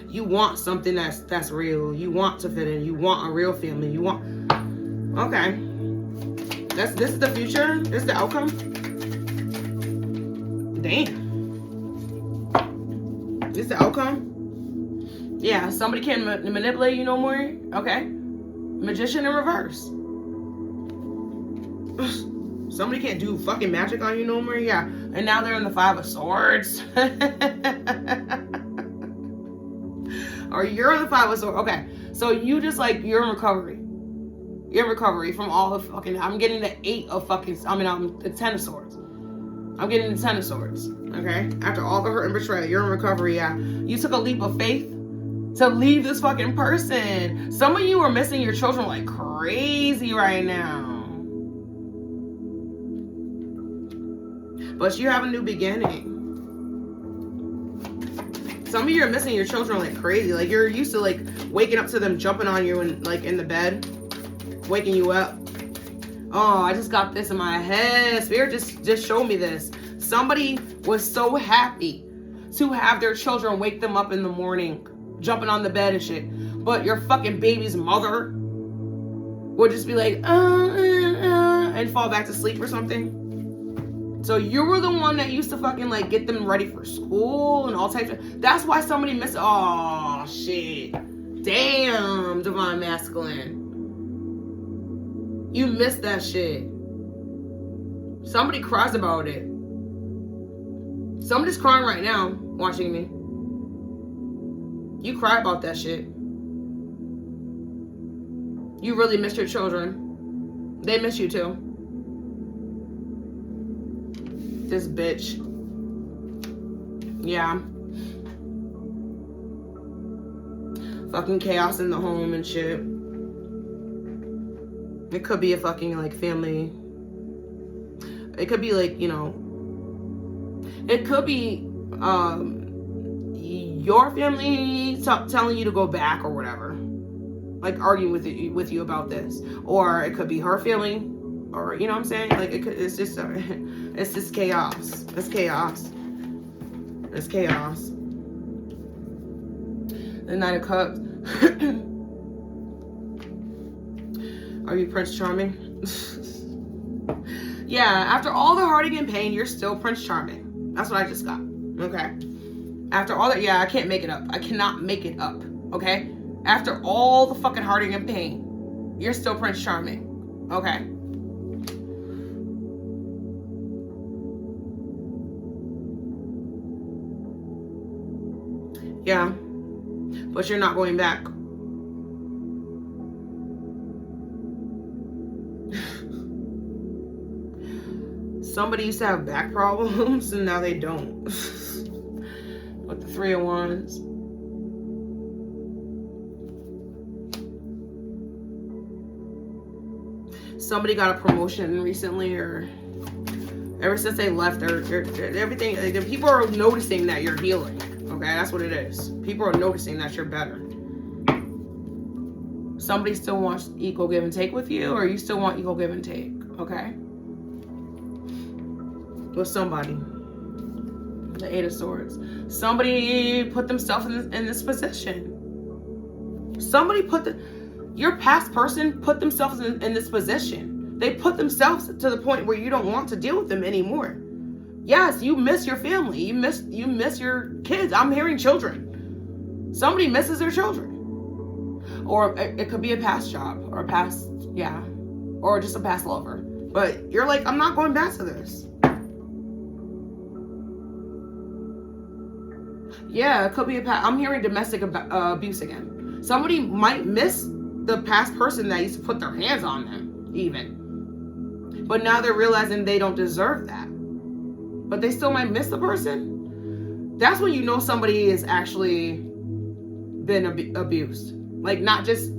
You want something that's real. You want to fit in. You want a real family. You want. Okay. This is the future. This is the outcome. Damn. This is the outcome. Yeah, somebody can't manipulate you no more. Okay. Magician in reverse. Somebody can't do fucking magic on you no more. Yeah. And now they're in the 5 of Swords. Or you're on the 5 of Swords. Okay. So you just like, you're in recovery. You're in recovery from all the fucking, I'm getting the 8 of fucking, the 10 of Swords. I'm getting the 10 of Swords. Okay. After all the hurt and betrayal, you're in recovery. Yeah. You took a leap of faith to leave this fucking person. Some of you are missing your children like crazy right now. But you have a new beginning. Some of you are missing your children like crazy. Like you're used to like waking up to them jumping on you and like in the bed, waking you up. Oh, I just got this in my head. Spirit just showed me this. Somebody was so happy to have their children wake them up in the morning, jumping on the bed and shit. But your fucking baby's mother would just be like, and fall back to sleep or something. So you were the one that used to fucking like get them ready for school and all types of. That's why somebody missed. Oh shit! Damn, Divine Masculine, you missed that shit. Somebody cries about it. Somebody's crying right now watching me. You cry about that shit. You really missed your children. They miss you too. This bitch. Yeah. Fucking chaos in the home and shit. It could be a fucking like family. It could be like, you know, it could be your family telling you to go back or whatever. like arguing with you about this, or it could be her feeling, or you know what I'm saying? Like it's just chaos. It's chaos. It's chaos. The Knight of Cups. Are you Prince Charming? Yeah, after all the heartache and pain, you're still Prince Charming. That's what I just got. Okay. After all that, yeah, I can't make it up. I cannot make it up. Okay. After all the fucking heartache and pain, you're still Prince Charming. Okay. Yeah. But you're not going back. Somebody used to have back problems and now they don't. With the 3 of Wands. Somebody got a promotion recently, or ever since they left, or everything. Like, people are noticing that you're healing. Okay, that's what it is. People are noticing that you're better. Somebody still wants equal give and take with you, or you still want equal give and take. Okay. With somebody. The 8 of Swords. Somebody put themselves in this position. Somebody your past person put themselves in this position. They put themselves to the point where you don't want to deal with them anymore. Yes, you miss your family. You miss your kids. I'm hearing children. Somebody misses their children. Or it could be a past job, or a past, yeah, or just a past lover. But you're like, I'm not going back to this. Yeah, it could be I'm hearing domestic abuse again. Somebody might miss the past person that used to put their hands on them, even. But now they're realizing they don't deserve that. But they still might miss the person. That's when you know somebody is actually been abused. Like, not just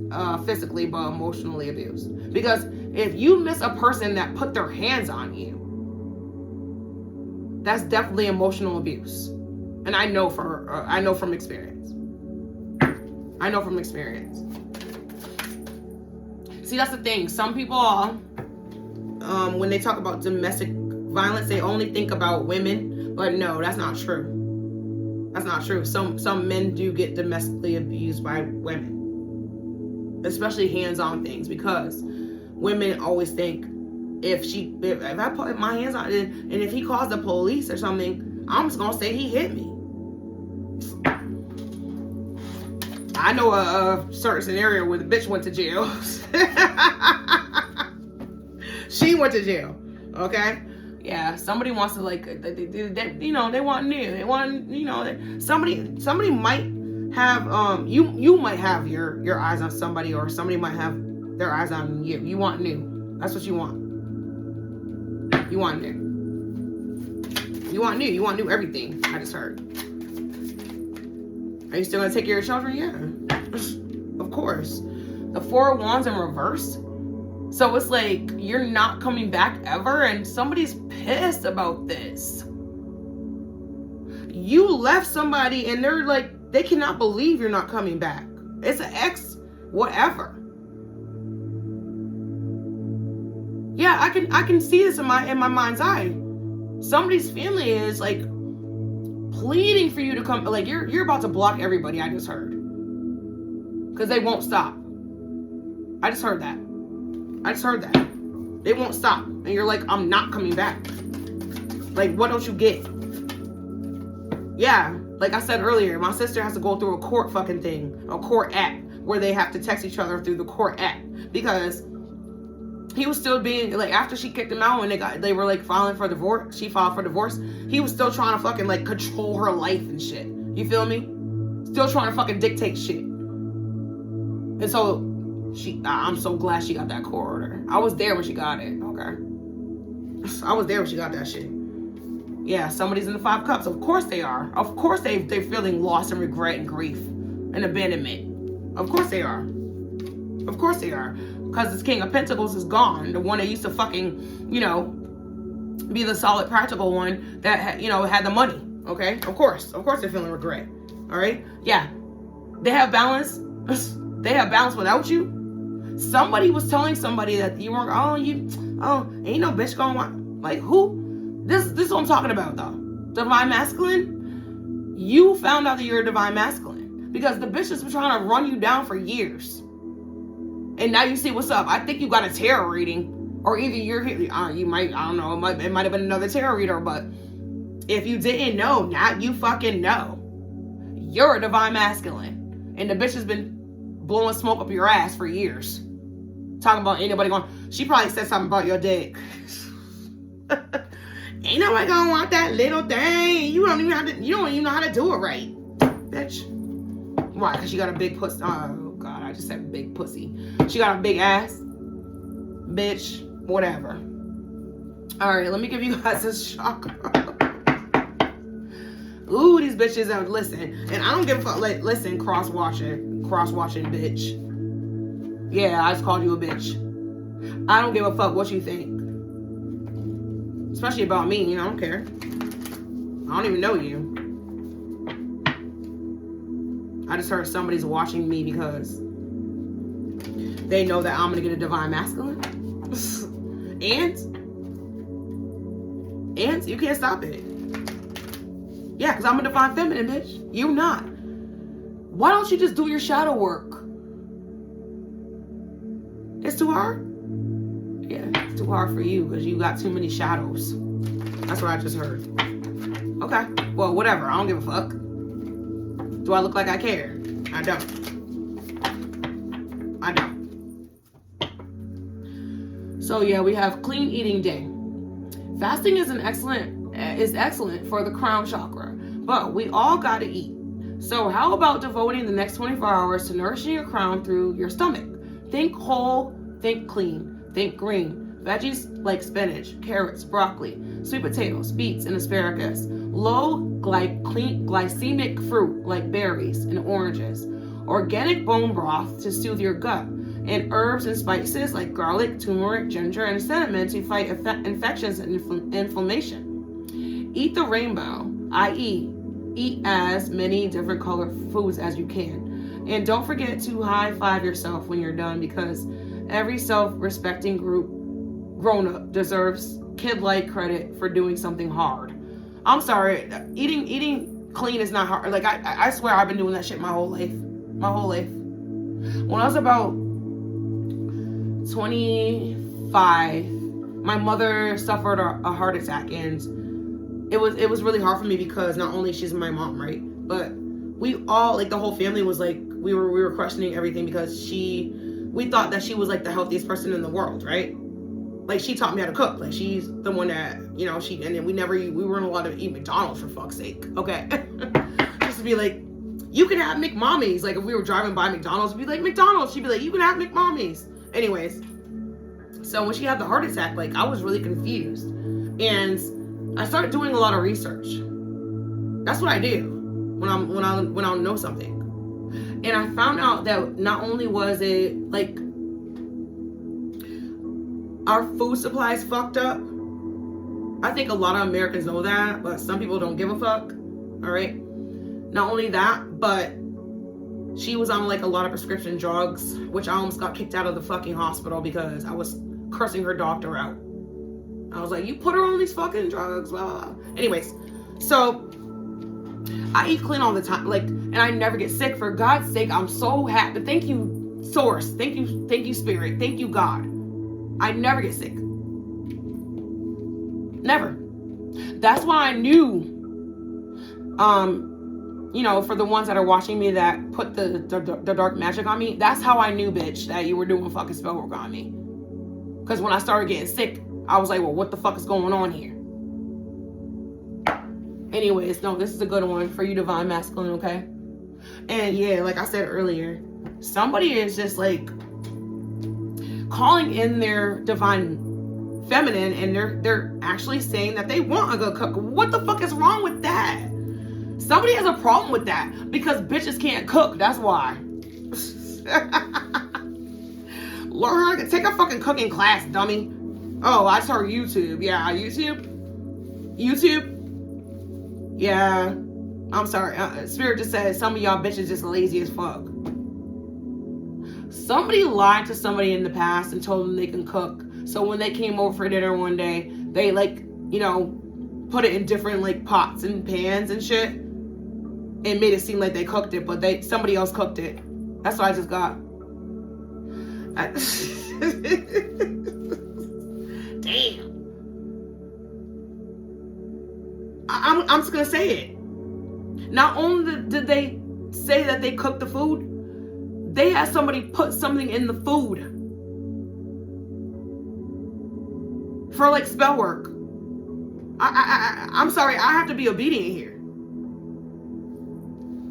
physically, but emotionally abused. Because if you miss a person that put their hands on you, that's definitely emotional abuse. And I know from experience. I know from experience. See, that's the thing. Some people, when they talk about domestic violence, they only think about women. But no, that's not true. That's not true. Some men do get domestically abused by women, especially hands-on things, because women always think if I put my hands on it, and if he calls the police or something, I'm just gonna say he hit me. I know a certain scenario where the bitch went to jail. She went to jail. Okay. Yeah, somebody wants to, like, they want new. They want, somebody might have, you might have your eyes on somebody, or somebody might have their eyes on you. You want new. That's what you want. You want new. You want new. You want new everything, I just heard. Are you still going to take care of your children? Yeah. Of course. The 4 of Wands in reverse. So it's like you're not coming back ever, and somebody's pissed about this. You left somebody and they're like, they cannot believe you're not coming back. It's an ex, whatever. Yeah, I can see this in my mind's eye. Somebody's family is like pleading for you to come. Like, you're about to block everybody, I just heard. Because they won't stop. I just heard that. They won't stop. And you're like, I'm not coming back. Like, what don't you get? Yeah, like I said earlier, my sister has to go through a court fucking thing. A court act. Where they have to text each other through the court act. Because he was still being, like, after she kicked him out and they were like filing for divorce, she filed for divorce, he was still trying to fucking like control her life and shit. You feel me? Still trying to fucking dictate shit. And so I'm so glad she got that court order. I was there when she got it, okay? I was there when she got that shit. Yeah, somebody's in the 5 Cups. Of course they are. Of course they're feeling loss and regret and grief and abandonment. Of course they are. Of course they are. Because this King of Pentacles is gone. The one that used to fucking, be the solid practical one that, had the money. Okay? Of course they're feeling regret. All right? Yeah. They have balance. They have balance without you. Somebody was telling somebody that you weren't, ain't no bitch gonna want, like, who? This is what I'm talking about, though. Divine masculine. You found out that you're a divine masculine because the bitch has been trying to run you down for years. And now you see what's up. I think you got a tarot reading, or either you might, I don't know, it might have been another tarot reader, but if you didn't know, now you fucking know. You're a divine masculine. And the bitch has been blowing smoke up your ass for years. Talking about anybody going, she probably said something about your dick. Ain't nobody gonna want that little thing. You don't even know how to do it right. Bitch. Why? Because she got a big pussy. Oh God, I just said big pussy. She got a big ass. Bitch. Whatever. Alright, let me give you guys a shock. Ooh, these bitches are, listen. And I don't give a fuck. Like, listen, cross-watching bitch. Yeah, I just called you a bitch. I don't give a fuck what you think. Especially about me, I don't care. I don't even know you. I just heard somebody's watching me because they know that I'm gonna get a divine masculine. And you can't stop it. Yeah, because I'm a divine feminine, bitch. You not. Why don't you just do your shadow work? It's too hard? Yeah, it's too hard for you because you got too many shadows. That's what I just heard. Okay. Well, whatever. I don't give a fuck. Do I look like I care? I don't. I don't. So yeah, we have clean eating day. Fasting is excellent for the crown chakra, but we all gotta eat. So how about devoting the next 24 hours to nourishing your crown through your stomach? Think whole, think clean, think green. Veggies like spinach, carrots, broccoli, sweet potatoes, beets, and asparagus. Low glycemic fruit like berries and oranges. Organic bone broth to soothe your gut. And herbs and spices like garlic, turmeric, ginger, and cinnamon to fight infections and inflammation. Eat the rainbow, i.e., eat as many different colored foods as you can. And don't forget to high-five yourself when you're done because every self-respecting grown-up deserves kid-like credit for doing something hard. I'm sorry, eating clean is not hard. Like, I swear I've been doing that shit my whole life. My whole life. When I was about 25, my mother suffered a heart attack, and it was really hard for me because not only she's my mom, right, but we all, like, the whole family was like, we were questioning everything because we thought that she was like the healthiest person in the world, right? Like, she taught me how to cook. Like, she's the one that, and then we weren't allowed to eat McDonald's for fuck's sake, okay? Just to be like, you can have McMommies. Like, if we were driving by McDonald's, we'd be like, McDonald's. She'd be like, you can have McMommies. Anyways, so when she had the heart attack, like, I was really confused. And I started doing a lot of research. That's what I do when I know something. And I found out that not only was it, like, our food supply is fucked up. I think a lot of Americans know that, but some people don't give a fuck. All right. Not only that, but she was on like a lot of prescription drugs, which I almost got kicked out of the fucking hospital because I was cursing her doctor out. I was like, you put her on these fucking drugs, blah, blah, blah. Anyways, so I eat clean all the time, like, and I never get sick. For God's sake, I'm so happy. Thank you, Source. Thank you, Spirit. Thank you, God. I never get sick. Never. That's why I knew, for the ones that are watching me that put the dark magic on me, that's how I knew, bitch, that you were doing fucking spell work on me. Because when I started getting sick, I was like, well, what the fuck is going on here? Anyways, no, this is a good one for you, divine masculine, okay? And yeah, like I said earlier, somebody is just like calling in their divine feminine, and they're actually saying that they want a good cook. What the fuck is wrong with that? Somebody has a problem with that because bitches can't cook. That's why. Learn, take a fucking cooking class, dummy. Oh, I saw YouTube. Yeah, YouTube. Yeah, I'm sorry. Spirit just said some of y'all bitches just lazy as fuck. Somebody lied to somebody in the past and told them they can cook. So when they came over for dinner one day, they like, you know, put it in different like pots and pans and shit and made it seem like they cooked it, but somebody else cooked it. That's what I just got. Damn. I'm just gonna say it. Not only did they say that they cooked the food, they had somebody put something in the food for like spell work. I'm sorry, I have to be obedient here.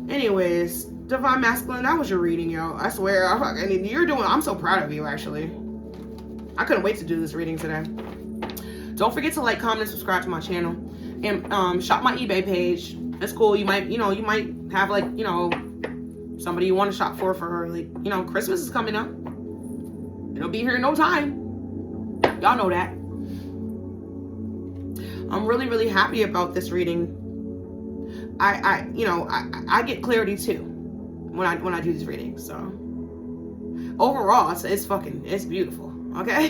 Anyways, Divine Masculine, that was your reading, yo. I swear, I'm so proud of you, actually. I couldn't wait to do this reading today. Don't forget to like, comment, and subscribe to my channel. And shop my eBay page. It's cool. You might have like, somebody you want to shop for her. Like, Christmas is coming up. It'll be here in no time. Y'all know that. I'm really, really happy about this reading. I get clarity too when I do these readings. So overall, it's beautiful. Okay.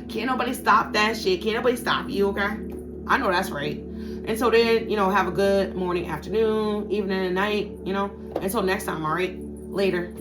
Can't nobody stop that shit. Can't nobody stop you. Okay. I know that's right. And so then, have a good morning, afternoon, evening, and night. Until next time. All right. Later.